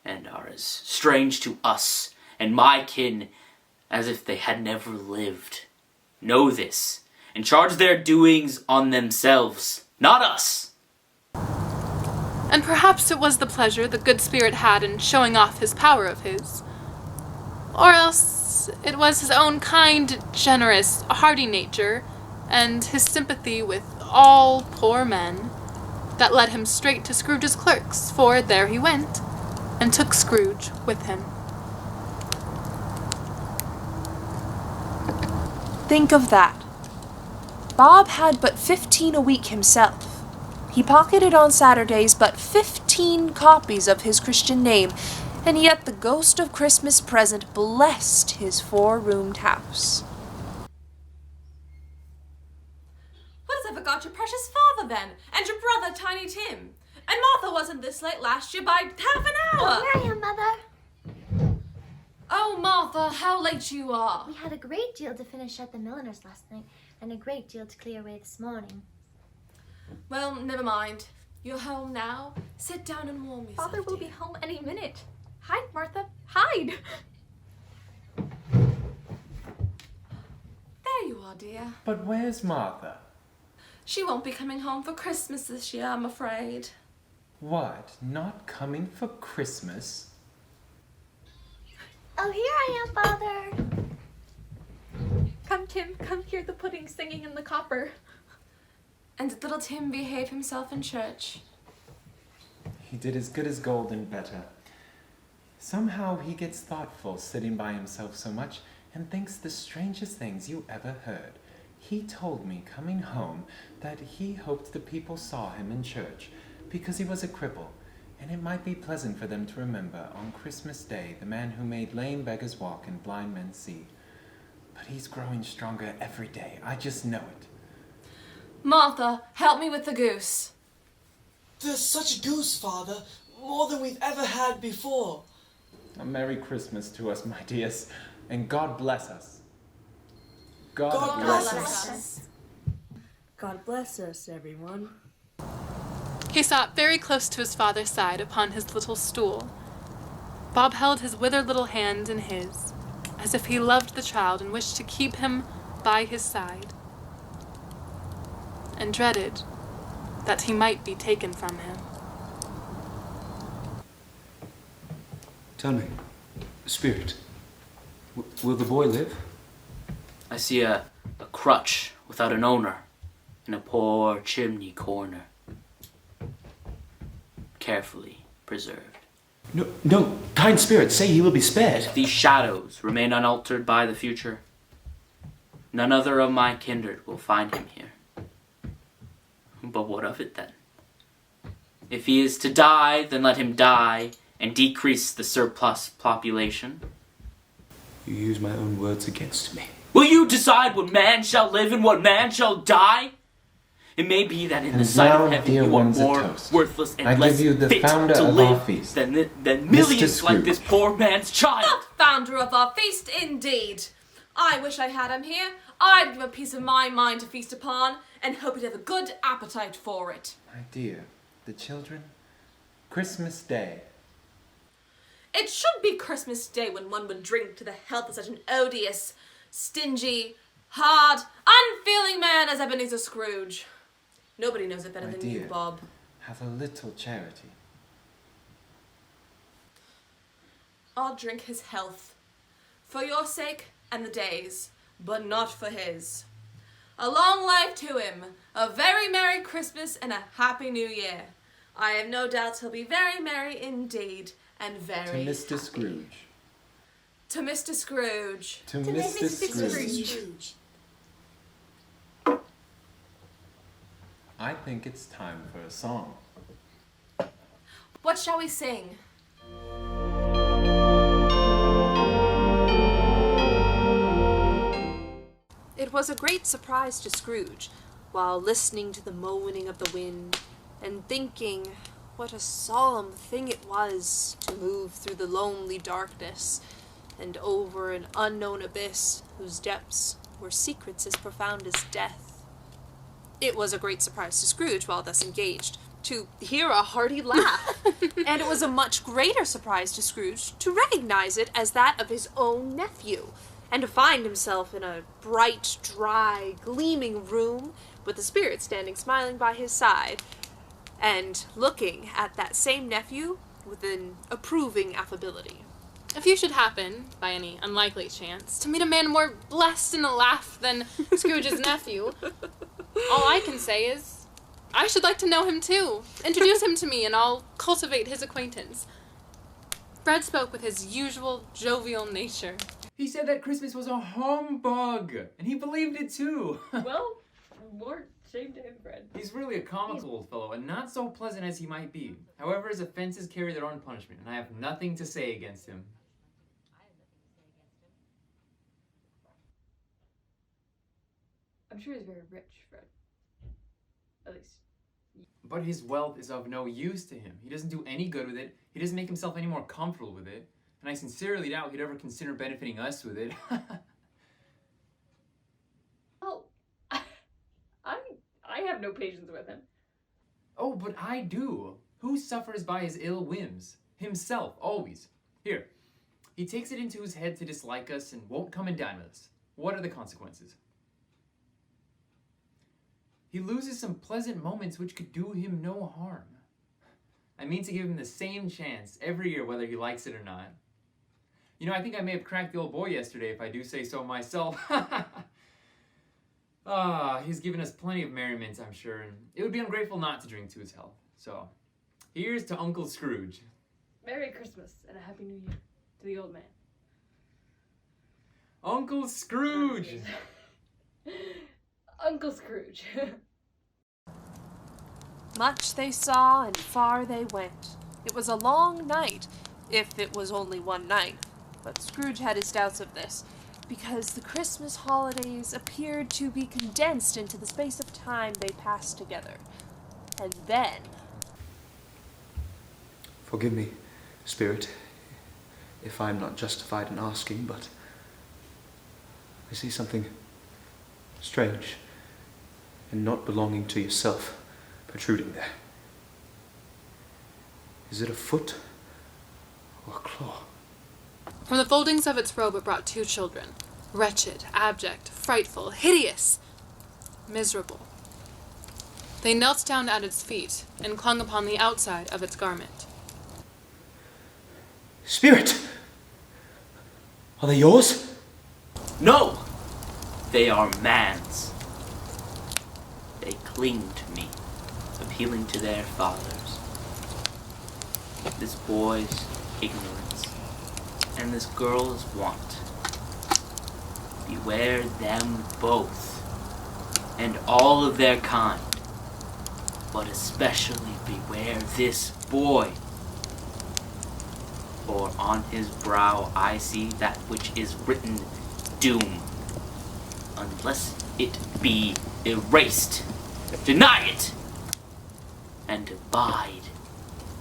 [SPEAKER 12] and are as strange to us and my kin as if they had never lived. Know this, and charge their doings on themselves, not us.
[SPEAKER 1] And perhaps it was the pleasure the good spirit had in showing off his power of his. Or else it was his own kind, generous, hearty nature, and his sympathy with all poor men, that led him straight to Scrooge's clerks, for there he went, and took Scrooge with him.
[SPEAKER 2] Think of that. Bob had but 15 a week himself. He pocketed on Saturdays but 15 copies of his Christian name, and yet the ghost of Christmas present blessed his 4-roomed house.
[SPEAKER 13] What has ever got your precious father, then? And your brother, Tiny Tim? And Martha wasn't this late last year by half an hour!
[SPEAKER 14] Oh, here I am, Mother.
[SPEAKER 13] Oh, Martha, how late you are!
[SPEAKER 14] We had a great deal to finish at the milliner's last night, and a great deal to clear away this morning.
[SPEAKER 13] Well, never mind. You're home now. Sit down and warm yourself.
[SPEAKER 14] Father will
[SPEAKER 13] dear.
[SPEAKER 14] be home any minute. Hide, Martha, hide!
[SPEAKER 13] There you are, dear.
[SPEAKER 5] But where's Martha?
[SPEAKER 13] She won't be coming home for Christmas this year, I'm afraid.
[SPEAKER 5] What? Not coming for Christmas?
[SPEAKER 14] Oh, here I am, Father.
[SPEAKER 13] Come, Tim, come hear the pudding singing in the copper. And did little Tim behave himself in church?
[SPEAKER 5] He did as good as gold and better. Somehow he gets thoughtful sitting by himself so much and thinks the strangest things you ever heard. He told me coming home that he hoped the people saw him in church because he was a cripple, and it might be pleasant for them to remember on Christmas Day the man who made lame beggars walk and blind men see. But he's growing stronger every day. I just know it.
[SPEAKER 13] Martha, help me with the goose.
[SPEAKER 11] There's such a goose, Father. More than we've ever had before.
[SPEAKER 5] A Merry Christmas to us, my dears, and God bless us.
[SPEAKER 11] God bless us.
[SPEAKER 15] God bless us, everyone.
[SPEAKER 1] He sat very close to his father's side upon his little stool. Bob held his withered little hand in his, as if he loved the child and wished to keep him by his side, and dreaded that he might be taken from him.
[SPEAKER 4] Tell me, Spirit, will the boy live?
[SPEAKER 12] I see a crutch without an owner in a poor chimney corner, carefully preserved.
[SPEAKER 4] No, kind Spirit, say he will be spared.
[SPEAKER 12] If these shadows remain unaltered by the future, none other of my kindred will find him here. But what of it then? If he is to die, then let him die and decrease the surplus population.
[SPEAKER 4] You use my own words against me.
[SPEAKER 12] Will you decide what man shall live and what man shall die? It may be that in the
[SPEAKER 5] And
[SPEAKER 12] sight
[SPEAKER 5] now,
[SPEAKER 12] of heaven
[SPEAKER 5] dear
[SPEAKER 12] you are
[SPEAKER 5] ones, a
[SPEAKER 12] more
[SPEAKER 5] toast.
[SPEAKER 12] worthless and
[SPEAKER 5] I
[SPEAKER 12] less
[SPEAKER 5] give you the
[SPEAKER 12] fit
[SPEAKER 5] founder
[SPEAKER 12] to
[SPEAKER 5] of our
[SPEAKER 12] live
[SPEAKER 5] feast,
[SPEAKER 12] than millions like
[SPEAKER 5] Scrooge.
[SPEAKER 12] this poor man's child.
[SPEAKER 13] The founder of our feast, indeed.
[SPEAKER 2] I wish I had him here. I'd give a piece of my mind to feast upon, and hope he'd have a good appetite for it.
[SPEAKER 5] My dear, the children, Christmas Day.
[SPEAKER 2] It should be Christmas Day when one would drink to the health of such an odious, stingy, hard, unfeeling man as Ebenezer Scrooge. Nobody knows it better
[SPEAKER 5] My
[SPEAKER 2] than
[SPEAKER 5] dear,
[SPEAKER 2] you, Bob.
[SPEAKER 5] have a little charity.
[SPEAKER 2] I'll drink his health. For your sake and the day's, but not for his. A long life to him, a very Merry Christmas and a Happy New Year. I have no doubt he'll be very merry indeed, and very
[SPEAKER 5] To Mr.
[SPEAKER 2] happy.
[SPEAKER 5] Scrooge.
[SPEAKER 2] To Mr. Scrooge.
[SPEAKER 5] To Mr. Scrooge. I think it's time for a song.
[SPEAKER 2] What shall we sing? It was a great surprise to Scrooge, while listening to the moaning of the wind, and thinking what a solemn thing it was to move through the lonely darkness, and over an unknown abyss whose depths were secrets as profound as death. It was a great surprise to Scrooge, while thus engaged, to hear a hearty laugh, and it was a much greater surprise to Scrooge to recognize it as that of his own nephew, and to find himself in a bright, dry, gleaming room, with the Spirit standing smiling by his side, and looking at that same nephew with an approving affability.
[SPEAKER 1] If you should happen, by any unlikely chance, to meet a man more blessed in a laugh than Scrooge's nephew, all I can say is, I should like to know him too. Introduce him to me and I'll cultivate his acquaintance. Fred spoke with his usual jovial nature.
[SPEAKER 3] He said that Christmas was a humbug, and he believed it too.
[SPEAKER 16] Well, more shame to him, Fred.
[SPEAKER 3] He's really a comical old fellow, and not so pleasant as he might be. However, his offenses carry their own punishment, and I have nothing to say against him.
[SPEAKER 16] I'm sure he's very rich, Fred. At least.
[SPEAKER 3] But his wealth is of no use to him. He doesn't do any good with it. He doesn't make himself any more comfortable with it. And I sincerely doubt he'd ever consider benefiting us with it.
[SPEAKER 16] Oh, I have no patience with him.
[SPEAKER 3] Oh, but I do. Who suffers by his ill whims? Himself, always. Here, he takes it into his head to dislike us and won't come and dine with us. What are the consequences? He loses some pleasant moments which could do him no harm. I mean to give him the same chance every year whether he likes it or not. You know, I think I may have cracked the old boy yesterday if I do say so myself. He's given us plenty of merriment, I'm sure, and it would be ungrateful not to drink to his health. So, here's to Uncle Scrooge.
[SPEAKER 16] Merry Christmas and a Happy New Year to the old man.
[SPEAKER 3] Uncle Scrooge!
[SPEAKER 16] Uncle Scrooge.
[SPEAKER 2] Much they saw and far they went. It was a long night, if it was only one night, but Scrooge had his doubts of this, because the Christmas holidays appeared to be condensed into the space of time they passed together. And then...
[SPEAKER 4] Forgive me, Spirit, if I'm not justified in asking, but I see something strange and not belonging to yourself protruding there. Is it a foot or a claw?
[SPEAKER 1] From the foldings of its robe it brought two children, wretched, abject, frightful, hideous, miserable. They knelt down at its feet and clung upon the outside of its garment.
[SPEAKER 4] Spirit! Are they yours?
[SPEAKER 12] No! They are man's. They cling to me, appealing to their fathers. This boy's ignorance, and this girl's want. Beware them both, and all of their kind, but especially beware this boy. For on his brow I see that which is written, doom, unless it be erased. Deny it, and abide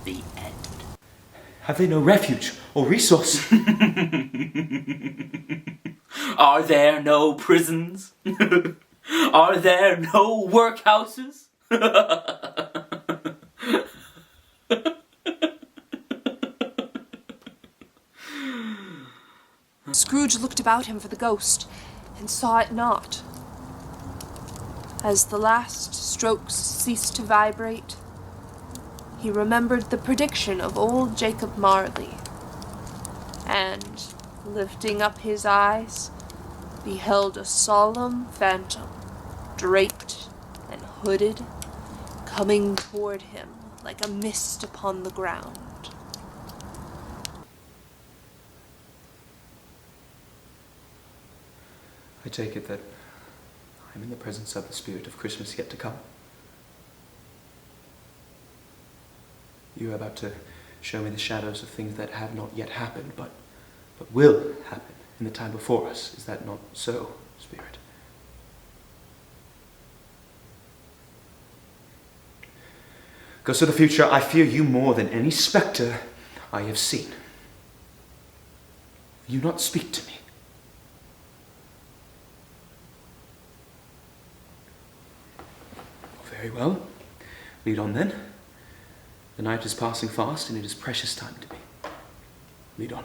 [SPEAKER 12] the end.
[SPEAKER 4] Have they no refuge or resource?
[SPEAKER 12] Are there no prisons? Are there no workhouses?
[SPEAKER 2] Scrooge looked about him for the ghost, and saw it not. As the last strokes ceased to vibrate, he remembered the prediction of old Jacob Marley, and, lifting up his eyes, beheld a solemn phantom, draped and hooded, coming toward him like a mist upon the ground.
[SPEAKER 4] I take it that I'm in the presence of the spirit of Christmas yet to come. You are about to show me the shadows of things that have not yet happened, but will happen in the time before us. Is that not so, Spirit? Ghost of the future, I fear you more than any spectre I have seen. Will you not speak to me? Very well. Lead on then. The night is passing fast and it is precious time to me. Lead on.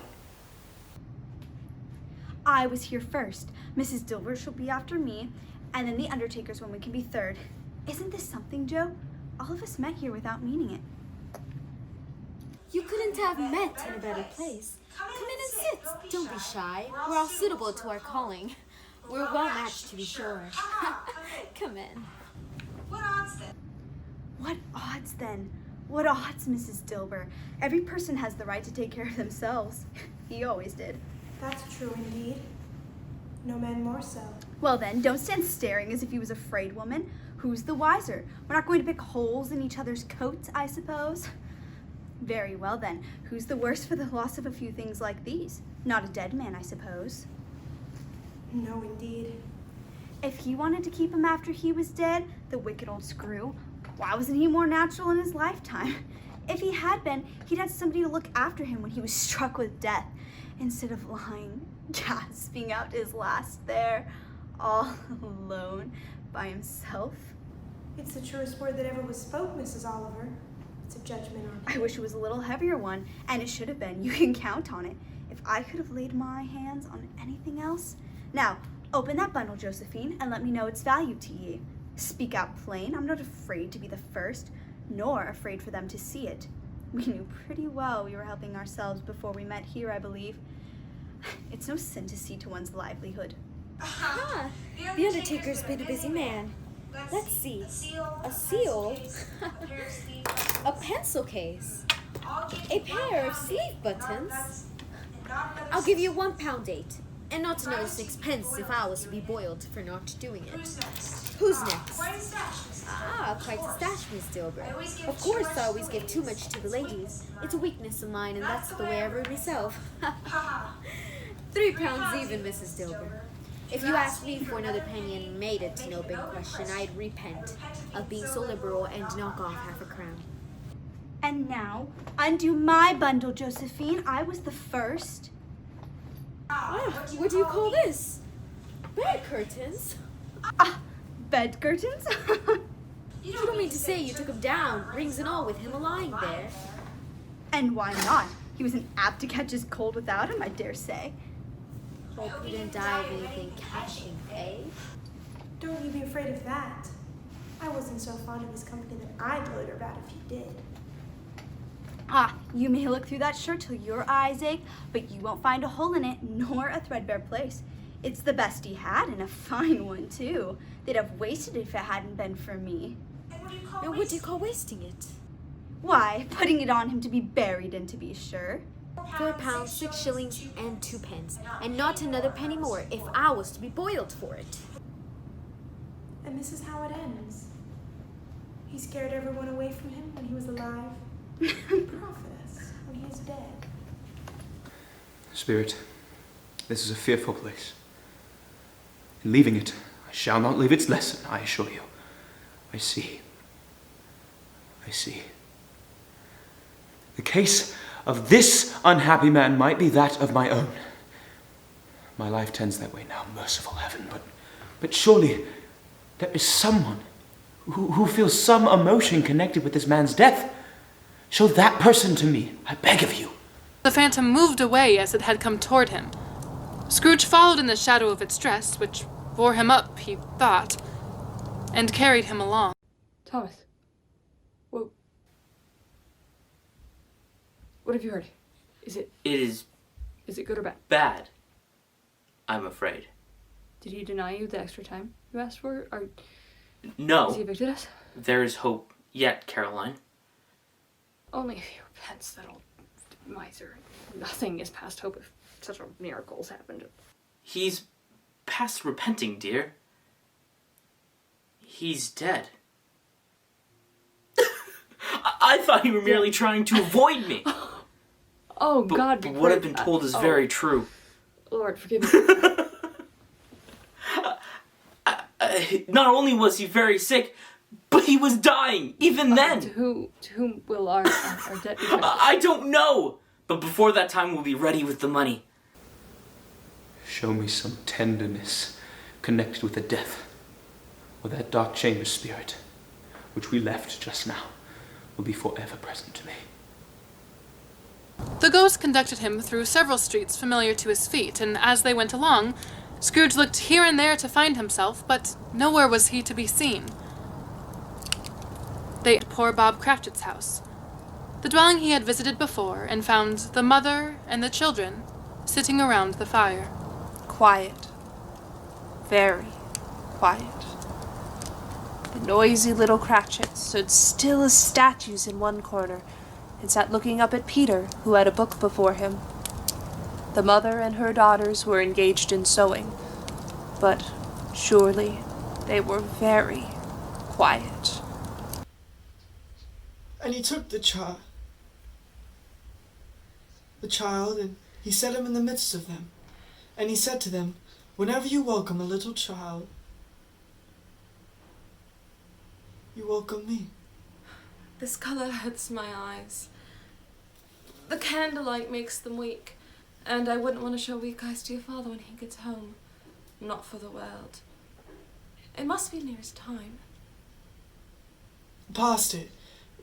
[SPEAKER 17] I was here first. Mrs. Dilber shall be after me, and then the Undertaker's woman can be third. Isn't this something, Joe? All of us met here without meaning it.
[SPEAKER 18] You couldn't have met in a better place. Come in and sit. Don't be shy. We're all suitable to our calling. We're well matched, to be sure. Come in.
[SPEAKER 17] What odds then? What odds then? What odds, Mrs. Dilber? Every person has the right to take care of themselves. He always did.
[SPEAKER 19] That's true indeed. No man more so.
[SPEAKER 17] Well then, don't stand staring as if he was afraid, woman. Who's the wiser? We're not going to pick holes in each other's coats, I suppose. Very well then. Who's the worse for the loss of a few things like these? Not a dead man, I suppose.
[SPEAKER 19] No, indeed.
[SPEAKER 17] If he wanted to keep him after he was dead, the wicked old screw, why wasn't he more natural in his lifetime? If he had been, he'd had somebody to look after him when he was struck with death, instead of lying, gasping out his last there, all alone by himself.
[SPEAKER 19] It's the truest word that ever was spoke, Mrs. Oliver. It's a judgment on
[SPEAKER 17] I wish it was a little heavier one, and it should have been. You can count on it. If I could have laid my hands on anything else. Now, open that bundle, Josephine, and let me know its value to ye. Speak out plain. I'm not afraid to be the first, nor afraid for them to see it. We knew pretty well we were helping ourselves before we met here, I believe. It's no sin to see to one's livelihood.
[SPEAKER 18] Ah, the Undertaker's been a busy man. Let's see. A seal? A pencil case? A pair of sleeve buttons? I'll give you £1.8, and not another 6p if I was to be boiled for not doing it. Who's next? Ah, quite a stash, Miss Dilber. Of course, I always give too much to the ladies. It's a weakness of mine, and that's the way I rule myself. £3 even, Mrs. Dilber. If you asked me for another penny and made it no big question, I'd repent of being so liberal and knock off half a crown.
[SPEAKER 17] And now, undo my bundle, Josephine. I was the first.
[SPEAKER 18] Ah, what do you call this? Bed curtains?
[SPEAKER 17] Bed curtains?
[SPEAKER 18] You don't mean to say you took him down, rings and all, with him lying there?
[SPEAKER 17] And why not? He wasn't apt to catch his cold without him, I dare say.
[SPEAKER 18] Hope he didn't die of anything catching, eh?
[SPEAKER 19] Don't you be afraid of that. I wasn't so fond of his company that I'd loiter about if you did.
[SPEAKER 17] Ah, you may look through that shirt till your eyes ache, but you won't find a hole in it, nor a threadbare place. It's the best he had, and a fine one, too. They'd have wasted it if it hadn't been for me.
[SPEAKER 18] And what do you call wasting it?
[SPEAKER 17] Why, putting it on him to be buried in, to be sure.
[SPEAKER 18] £4, 6 shillings, and 2p, and not another penny more if I was to be boiled for it.
[SPEAKER 19] And this is how it ends. He scared everyone away from him when he was alive. Prophetess when he is dead.
[SPEAKER 4] Spirit, this is a fearful place. In leaving it, I shall not leave its lesson, I assure you. I see. The case of this unhappy man might be that of my own. My life tends that way now, merciful heaven, but surely there is someone who feels some emotion connected with this man's death. Show that person to me, I beg of you.
[SPEAKER 1] The phantom moved away as it had come toward him. Scrooge followed in the shadow of its dress, which bore him up, he thought, and carried him along.
[SPEAKER 16] Thomas. Whoa. What have you heard? Is it good or bad?
[SPEAKER 12] Bad. I'm afraid.
[SPEAKER 16] Did he deny you the extra time you asked for? Or
[SPEAKER 12] No.
[SPEAKER 16] has he evicted us?
[SPEAKER 12] There is hope yet, Caroline.
[SPEAKER 16] Only if he repents, that old miser. Nothing is past hope if such a miracle's happened.
[SPEAKER 12] He's past repenting, dear. He's dead. I thought you were merely trying to avoid me.
[SPEAKER 16] Oh, God.
[SPEAKER 12] But what I've been told is very true.
[SPEAKER 16] Lord, forgive me.
[SPEAKER 12] Not only was he very sick, but he was dying, even then.
[SPEAKER 16] To whom will our debt be paid?
[SPEAKER 12] I don't know. But before that time, we'll be ready with the money.
[SPEAKER 4] Show me some tenderness connected with the death, or that dark chamber spirit, which we left just now, will be forever present to me.
[SPEAKER 1] The ghost conducted him through several streets familiar to his feet, and as they went along, Scrooge looked here and there to find himself, but nowhere was he to be seen. They entered poor Bob Cratchit's house, the dwelling he had visited before, and found the mother and the children sitting around the fire.
[SPEAKER 2] Quiet. Very quiet. The noisy little Cratchits stood still as statues in one corner, and sat looking up at Peter, who had a book before him. The mother and her daughters were engaged in sewing, but surely they were very quiet.
[SPEAKER 11] And he took the child, and he set him in the midst of them. And he said to them, "Whenever you welcome a little child, you welcome me."
[SPEAKER 2] This color hurts my eyes. The candlelight makes them weak, and I wouldn't want to show weak eyes to your father when he gets home. Not for the world. It must be near his time.
[SPEAKER 11] Past it.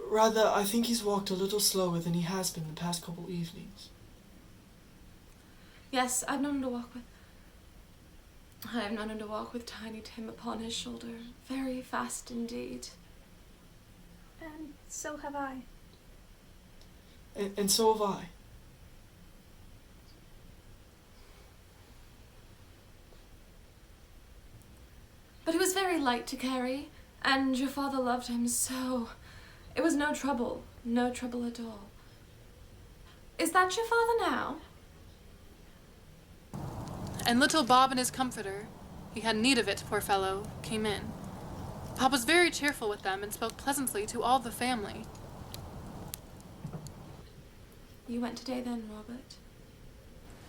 [SPEAKER 11] Rather, I think he's walked a little slower than he has been the past couple evenings.
[SPEAKER 2] Yes, I've known him to walk with Tiny Tim upon his shoulder, very fast indeed.
[SPEAKER 10] And so have I.
[SPEAKER 11] And so have I.
[SPEAKER 2] But he was very light to carry, and your father loved him so. It was no trouble at all. Is that your father now?
[SPEAKER 1] And little Bob and his comforter, he had need of it, poor fellow, came in. Bob was very cheerful with them and spoke pleasantly to all the family.
[SPEAKER 2] You went today then, Robert?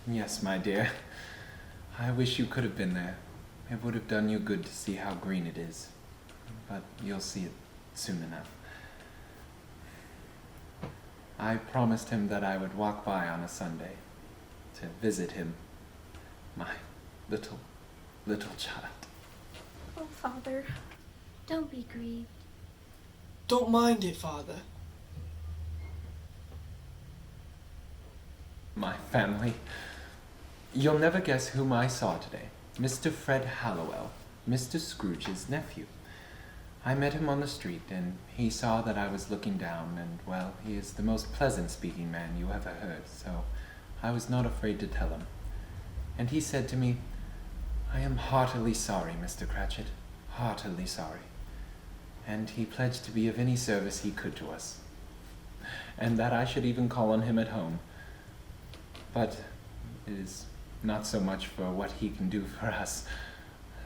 [SPEAKER 5] Yes, my dear. I wish you could have been there. It would have done you good to see how green it is. But you'll see it soon enough. I promised him that I would walk by on a Sunday to visit him, my little child.
[SPEAKER 10] Oh, Father.
[SPEAKER 14] Don't be grieved.
[SPEAKER 11] Don't mind it, Father.
[SPEAKER 5] My family. You'll never guess whom I saw today. Mr. Fred Hallowell, Mr. Scrooge's nephew. I met him on the street, and he saw that I was looking down, and, well, he is the most pleasant-speaking man you ever heard, so I was not afraid to tell him. And he said to me, "I am heartily sorry, Mr. Cratchit, heartily sorry." And he pledged to be of any service he could to us, and that I should even call on him at home. But it is not so much for what he can do for us,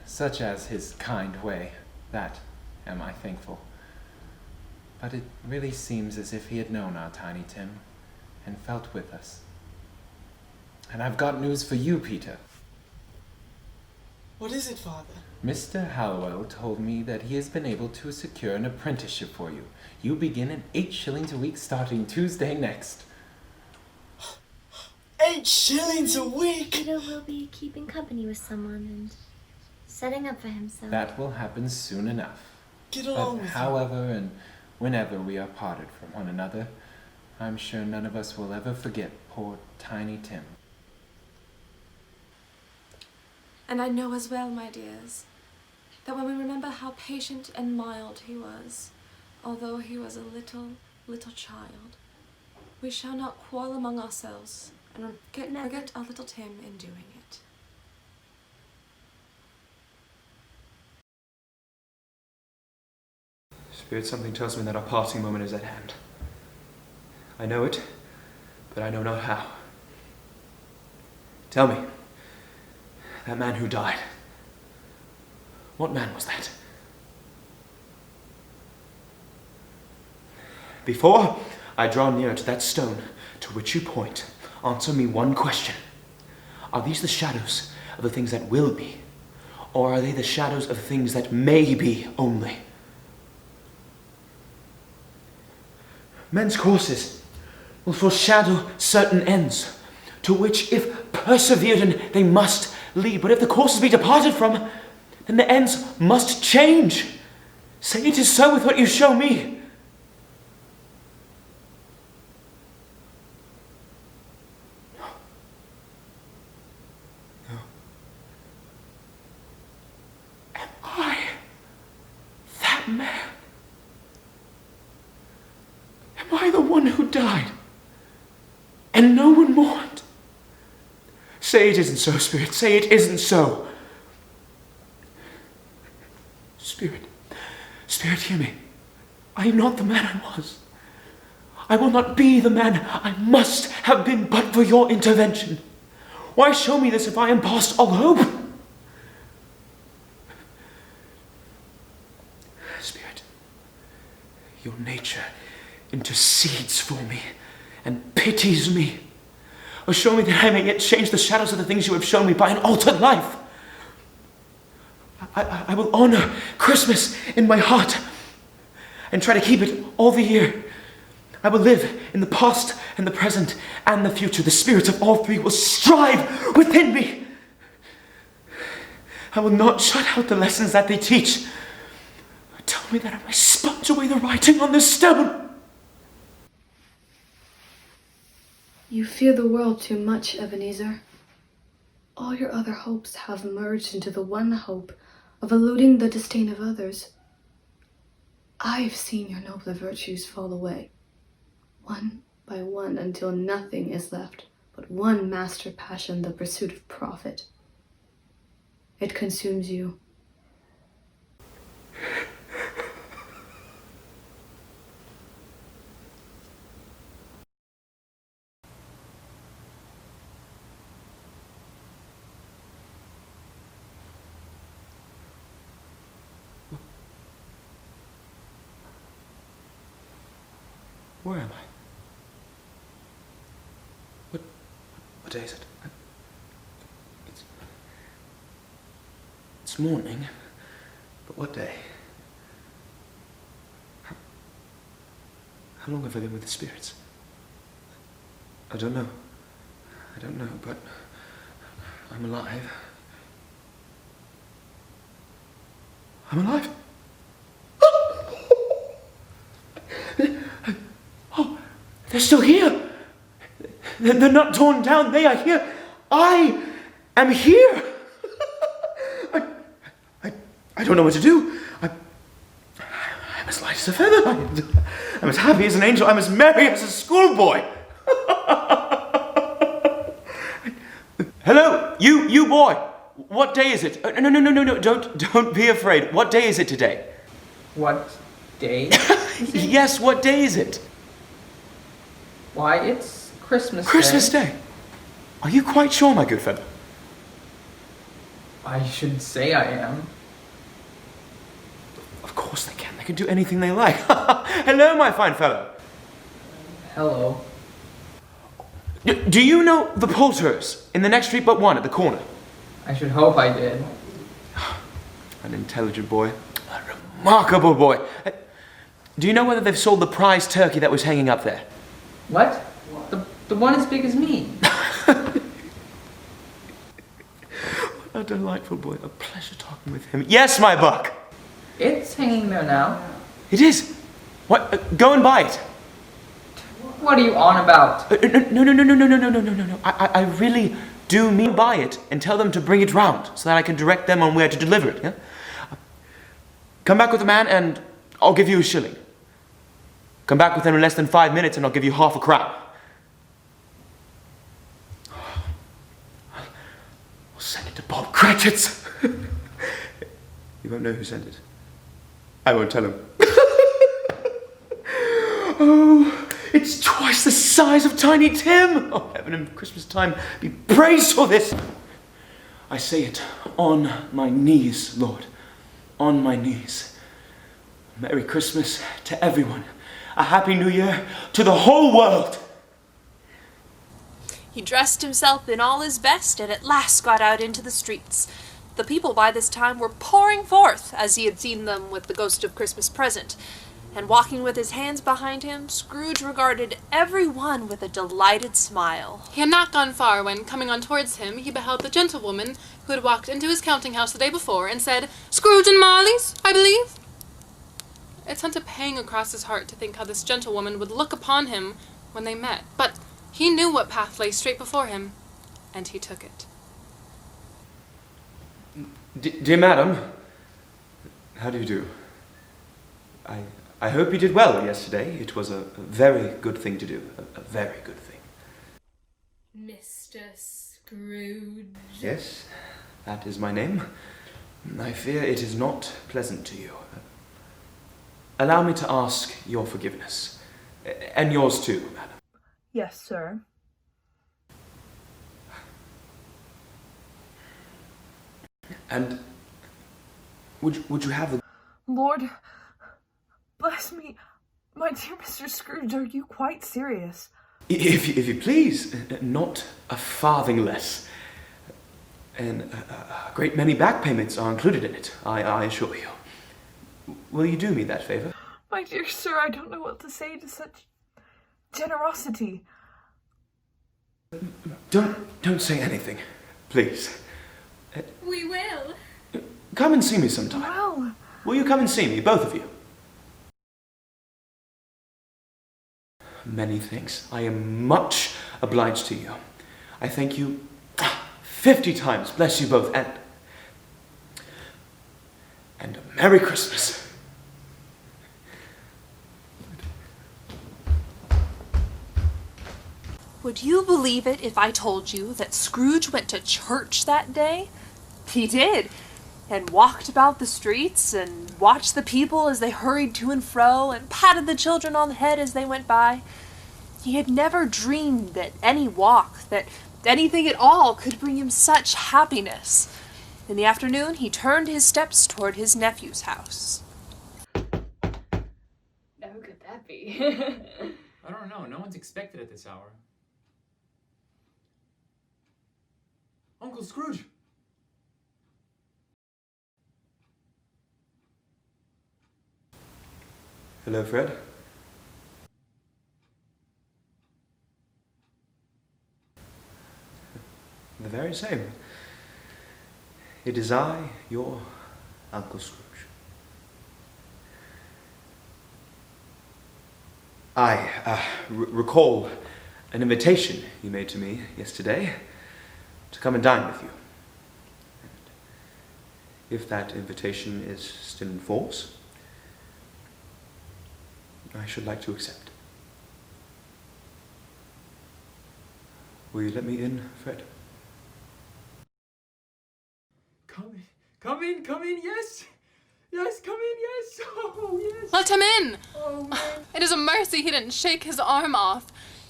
[SPEAKER 5] such as his kind way, that am I thankful. But it really seems as if he had known our Tiny Tim, and felt with us. And I've got news for you, Peter.
[SPEAKER 11] What is it, Father?
[SPEAKER 5] Mr. Hallowell told me that he has been able to secure an apprenticeship for you. You begin at 8 shillings a week starting Tuesday next.
[SPEAKER 11] 8 8 shillings a week!
[SPEAKER 14] Peter will be keeping company with someone and setting up for himself.
[SPEAKER 5] That will happen soon enough.
[SPEAKER 11] Get along
[SPEAKER 5] But
[SPEAKER 11] with
[SPEAKER 5] however and whenever we are parted from one another, I'm sure none of us will ever forget poor Tiny Tim.
[SPEAKER 13] And I know as well, my dears, that when we remember how patient and mild he was, although he was a little child, we shall not quarrel among ourselves and forget our little Tim in doing it.
[SPEAKER 4] Spirit, something tells me that our parting moment is at hand. I know it, but I know not how. Tell me, that man who died, what man was that? Before I draw near to that stone to which you point, answer me one question. Are these the shadows of the things that will be, or are they the shadows of things that may be only? Men's courses will foreshadow certain ends, to which, if persevered in, they must lead. But if the courses be departed from, then the ends must change. Say it is so with what you show me. No. Am I that man? Am I the one who died and no one mourned? Say it isn't so, Spirit. Say it isn't so. Spirit, hear me. I am not the man I was. I will not be the man I must have been but for your intervention. Why show me this if I am past all hope? Spirit, your nature intercedes for me and pities me. Or show me that I may yet change the shadows of the things you have shown me by an altered life. I will honor Christmas in my heart and try to keep it all the year. I will live in the past and the present and the future. The spirits of all three will strive within me. I will not shut out the lessons that they teach. Tell me that I may sponge away the writing on this stone.
[SPEAKER 10] You fear the world too much, Ebenezer. All your other hopes have merged into the one hope of eluding the disdain of others. I've seen your nobler virtues fall away, one by one, until nothing is left but one master passion, the pursuit of profit. It consumes you.
[SPEAKER 4] Where am I? What day is it? It's morning, but what day? How long have I been with the spirits? I don't know, but I'm alive. I'm alive. Oh, they're still here. They're not torn down. They are here. I am here. I don't know what to do. I'm as light as a feather. I'm as happy as an angel. I'm as merry as a schoolboy. Hello, you boy. What day is it? No. Don't be afraid. What day is it today?
[SPEAKER 9] What day?
[SPEAKER 4] Yes, what day is it?
[SPEAKER 9] Why, it's Christmas Day.
[SPEAKER 4] Christmas Day. Are you quite sure, my good fellow?
[SPEAKER 9] I should say I am.
[SPEAKER 4] Of course they can. They can do anything they like. Hello, my fine fellow.
[SPEAKER 9] Hello.
[SPEAKER 4] Do you know the Poulterers in the next street but one at the corner?
[SPEAKER 9] I should hope I did.
[SPEAKER 4] An intelligent boy. A remarkable boy. Do you know whether they've sold the prize turkey that was hanging up there?
[SPEAKER 9] What? The one as big as me?
[SPEAKER 4] A delightful boy. A pleasure talking with him. Yes, my buck!
[SPEAKER 9] It's hanging there now.
[SPEAKER 4] It is. What? Go and buy it.
[SPEAKER 9] What are you on about?
[SPEAKER 4] No. I really do mean buy it and tell them to bring it round so that I can direct them on where to deliver it, yeah? Come back with the man and I'll give you a shilling. Come back with him in less than 5 minutes and I'll give you half a crown. I'll send it to Bob Cratchit's. You won't know who sent it. I won't tell him. Oh, it's twice the size of Tiny Tim. Oh, heaven and Christmas time be praised for this. I say it on my knees, Lord. On my knees. Merry Christmas to everyone. A Happy New Year to the whole world.
[SPEAKER 2] He dressed himself in all his best and at last got out into the streets. The people by this time were pouring forth, as he had seen them with the Ghost of Christmas Present. And walking with his hands behind him, Scrooge regarded every one with a delighted smile.
[SPEAKER 1] He had not gone far when, coming on towards him, he beheld the gentlewoman who had walked into his counting-house the day before and said, "Scrooge and Marley's, I believe?" It sent a pang across his heart to think how this gentlewoman would look upon him when they met. But he knew what path lay straight before him, and he took it.
[SPEAKER 4] Dear madam, how do you do? I hope you did well yesterday. It was a very good thing to do. A very good thing.
[SPEAKER 6] Mr. Scrooge.
[SPEAKER 4] Yes, that is my name. I fear it is not pleasant to you. Allow me to ask your forgiveness. And yours too, madam.
[SPEAKER 7] Yes, sir.
[SPEAKER 4] And would you have a...
[SPEAKER 7] Lord, bless me. My dear Mr. Scrooge, are you quite serious?
[SPEAKER 4] If you please, not a farthing less. And a great many back payments are included in it, I assure you. Will you do me that favor?
[SPEAKER 7] My dear sir, I don't know what to say to such generosity.
[SPEAKER 4] Don't say anything, please.
[SPEAKER 6] We will.
[SPEAKER 4] Come and see me sometime.
[SPEAKER 7] Well.
[SPEAKER 4] Will you come and see me, both of you? Many thanks. I am much obliged to you. I thank you 50 times. Bless you both. And a Merry Christmas.
[SPEAKER 2] Would you believe it if I told you that Scrooge went to church that day? He did, and walked about the streets, and watched the people as they hurried to and fro, and patted the children on the head as they went by. He had never dreamed that any walk, that anything at all, could bring him such happiness. In the afternoon, he turned his steps toward his nephew's house.
[SPEAKER 16] Who could that be?
[SPEAKER 3] I don't know. No one's expected at this hour. Uncle Scrooge!
[SPEAKER 4] Hello, Fred. The very same. It is I, your Uncle Scrooge. I recall an invitation you made to me yesterday to come and dine with you. And if that invitation is still in force, I should like to accept. Will you let me in, Fred?
[SPEAKER 3] Come in, yes! Yes, come in, yes! Oh, yes!
[SPEAKER 1] Let him in!
[SPEAKER 3] Oh,
[SPEAKER 1] it is a mercy he didn't shake his arm off.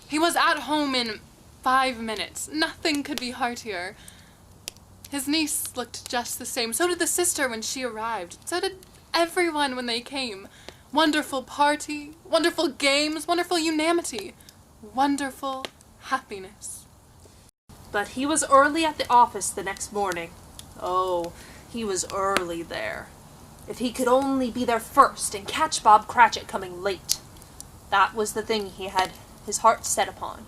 [SPEAKER 1] He was at home in 5 minutes. Nothing could be heartier. His niece looked just the same. So did the sister when she arrived. So did everyone when they came. Wonderful party, wonderful games, wonderful unanimity, wonderful happiness.
[SPEAKER 2] But he was early at the office the next morning. Oh, he was early there. If he could only be there first and catch Bob Cratchit coming late. That was the thing he had his heart set upon.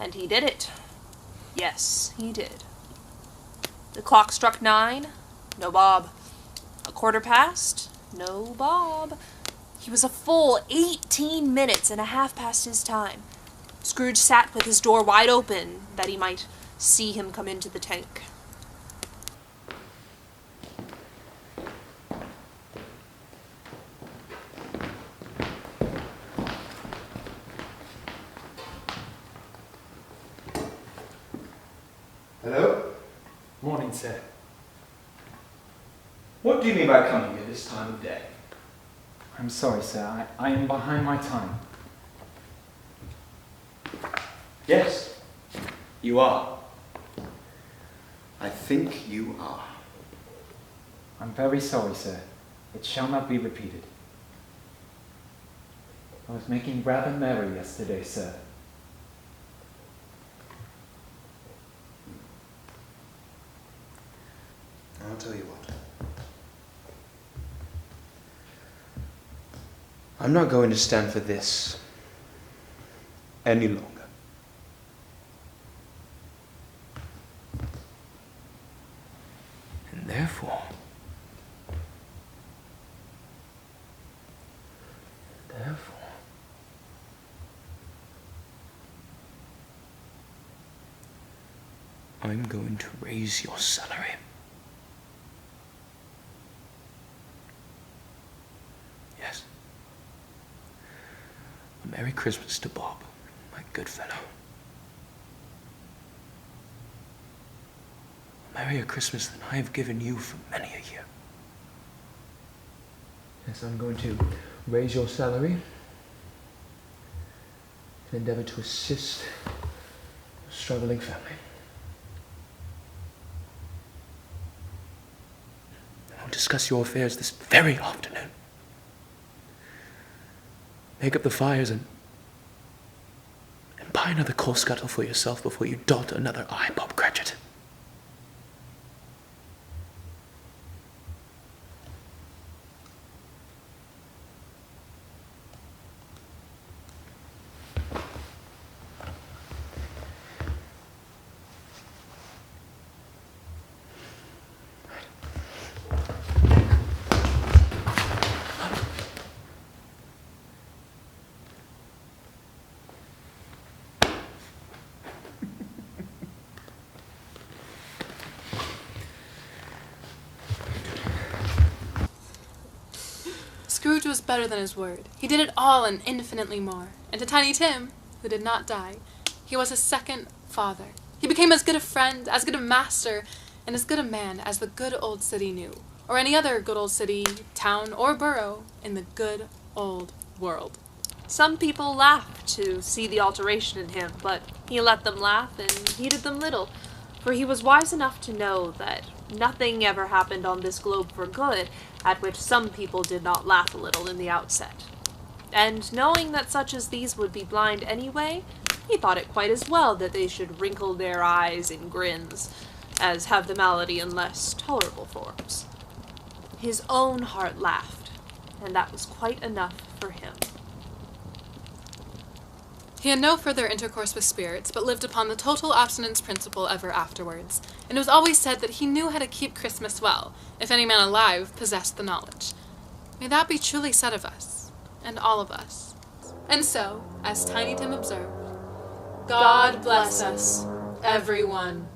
[SPEAKER 2] And he did it. Yes, he did. The clock struck 9. No Bob. A quarter past. No Bob. He was a full 18 minutes and a half past his time. Scrooge sat with his door wide open that he might see him come into the tank.
[SPEAKER 20] Hello?
[SPEAKER 5] Morning, sir.
[SPEAKER 20] What do you mean by coming at this time of day?
[SPEAKER 5] I'm sorry, sir. I am behind my time.
[SPEAKER 20] Yes, you are. I think you are.
[SPEAKER 5] I'm very sorry, sir. It shall not be repeated. I was making rather merry yesterday, sir.
[SPEAKER 20] I'll tell you what. I'm not going to stand for this any longer. And therefore, I'm going to raise your salary. Yes. A Merry Christmas to Bob, my good fellow. A merrier Christmas than I have given you for many a year. Yes, I'm going to raise your salary and endeavor to assist a struggling family. We'll discuss your affairs this very afternoon. Make up the fires and buy another coal scuttle for yourself before you dot another I, Bob Cratchit.
[SPEAKER 1] Scrooge was better than his word. He did it all and infinitely more. And to Tiny Tim, who did not die, he was a second father. He became as good a friend, as good a master, and as good a man as the good old city knew, or any other good old city, town, or borough in the good old world.
[SPEAKER 2] Some people laughed to see the alteration in him, but he let them laugh and heeded them little, for he was wise enough to know that nothing ever happened on this globe for good, at which some people did not laugh a little in the outset. And knowing that such as these would be blind anyway, he thought it quite as well that they should wrinkle their eyes in grins, as have the malady in less tolerable forms. His own heart laughed, and that was quite enough for him.
[SPEAKER 1] He had no further intercourse with spirits, but lived upon the total abstinence principle ever afterwards, and it was always said that he knew how to keep Christmas well, if any man alive possessed the knowledge. May that be truly said of us, and all of us. And so, as Tiny Tim observed, God bless us, everyone.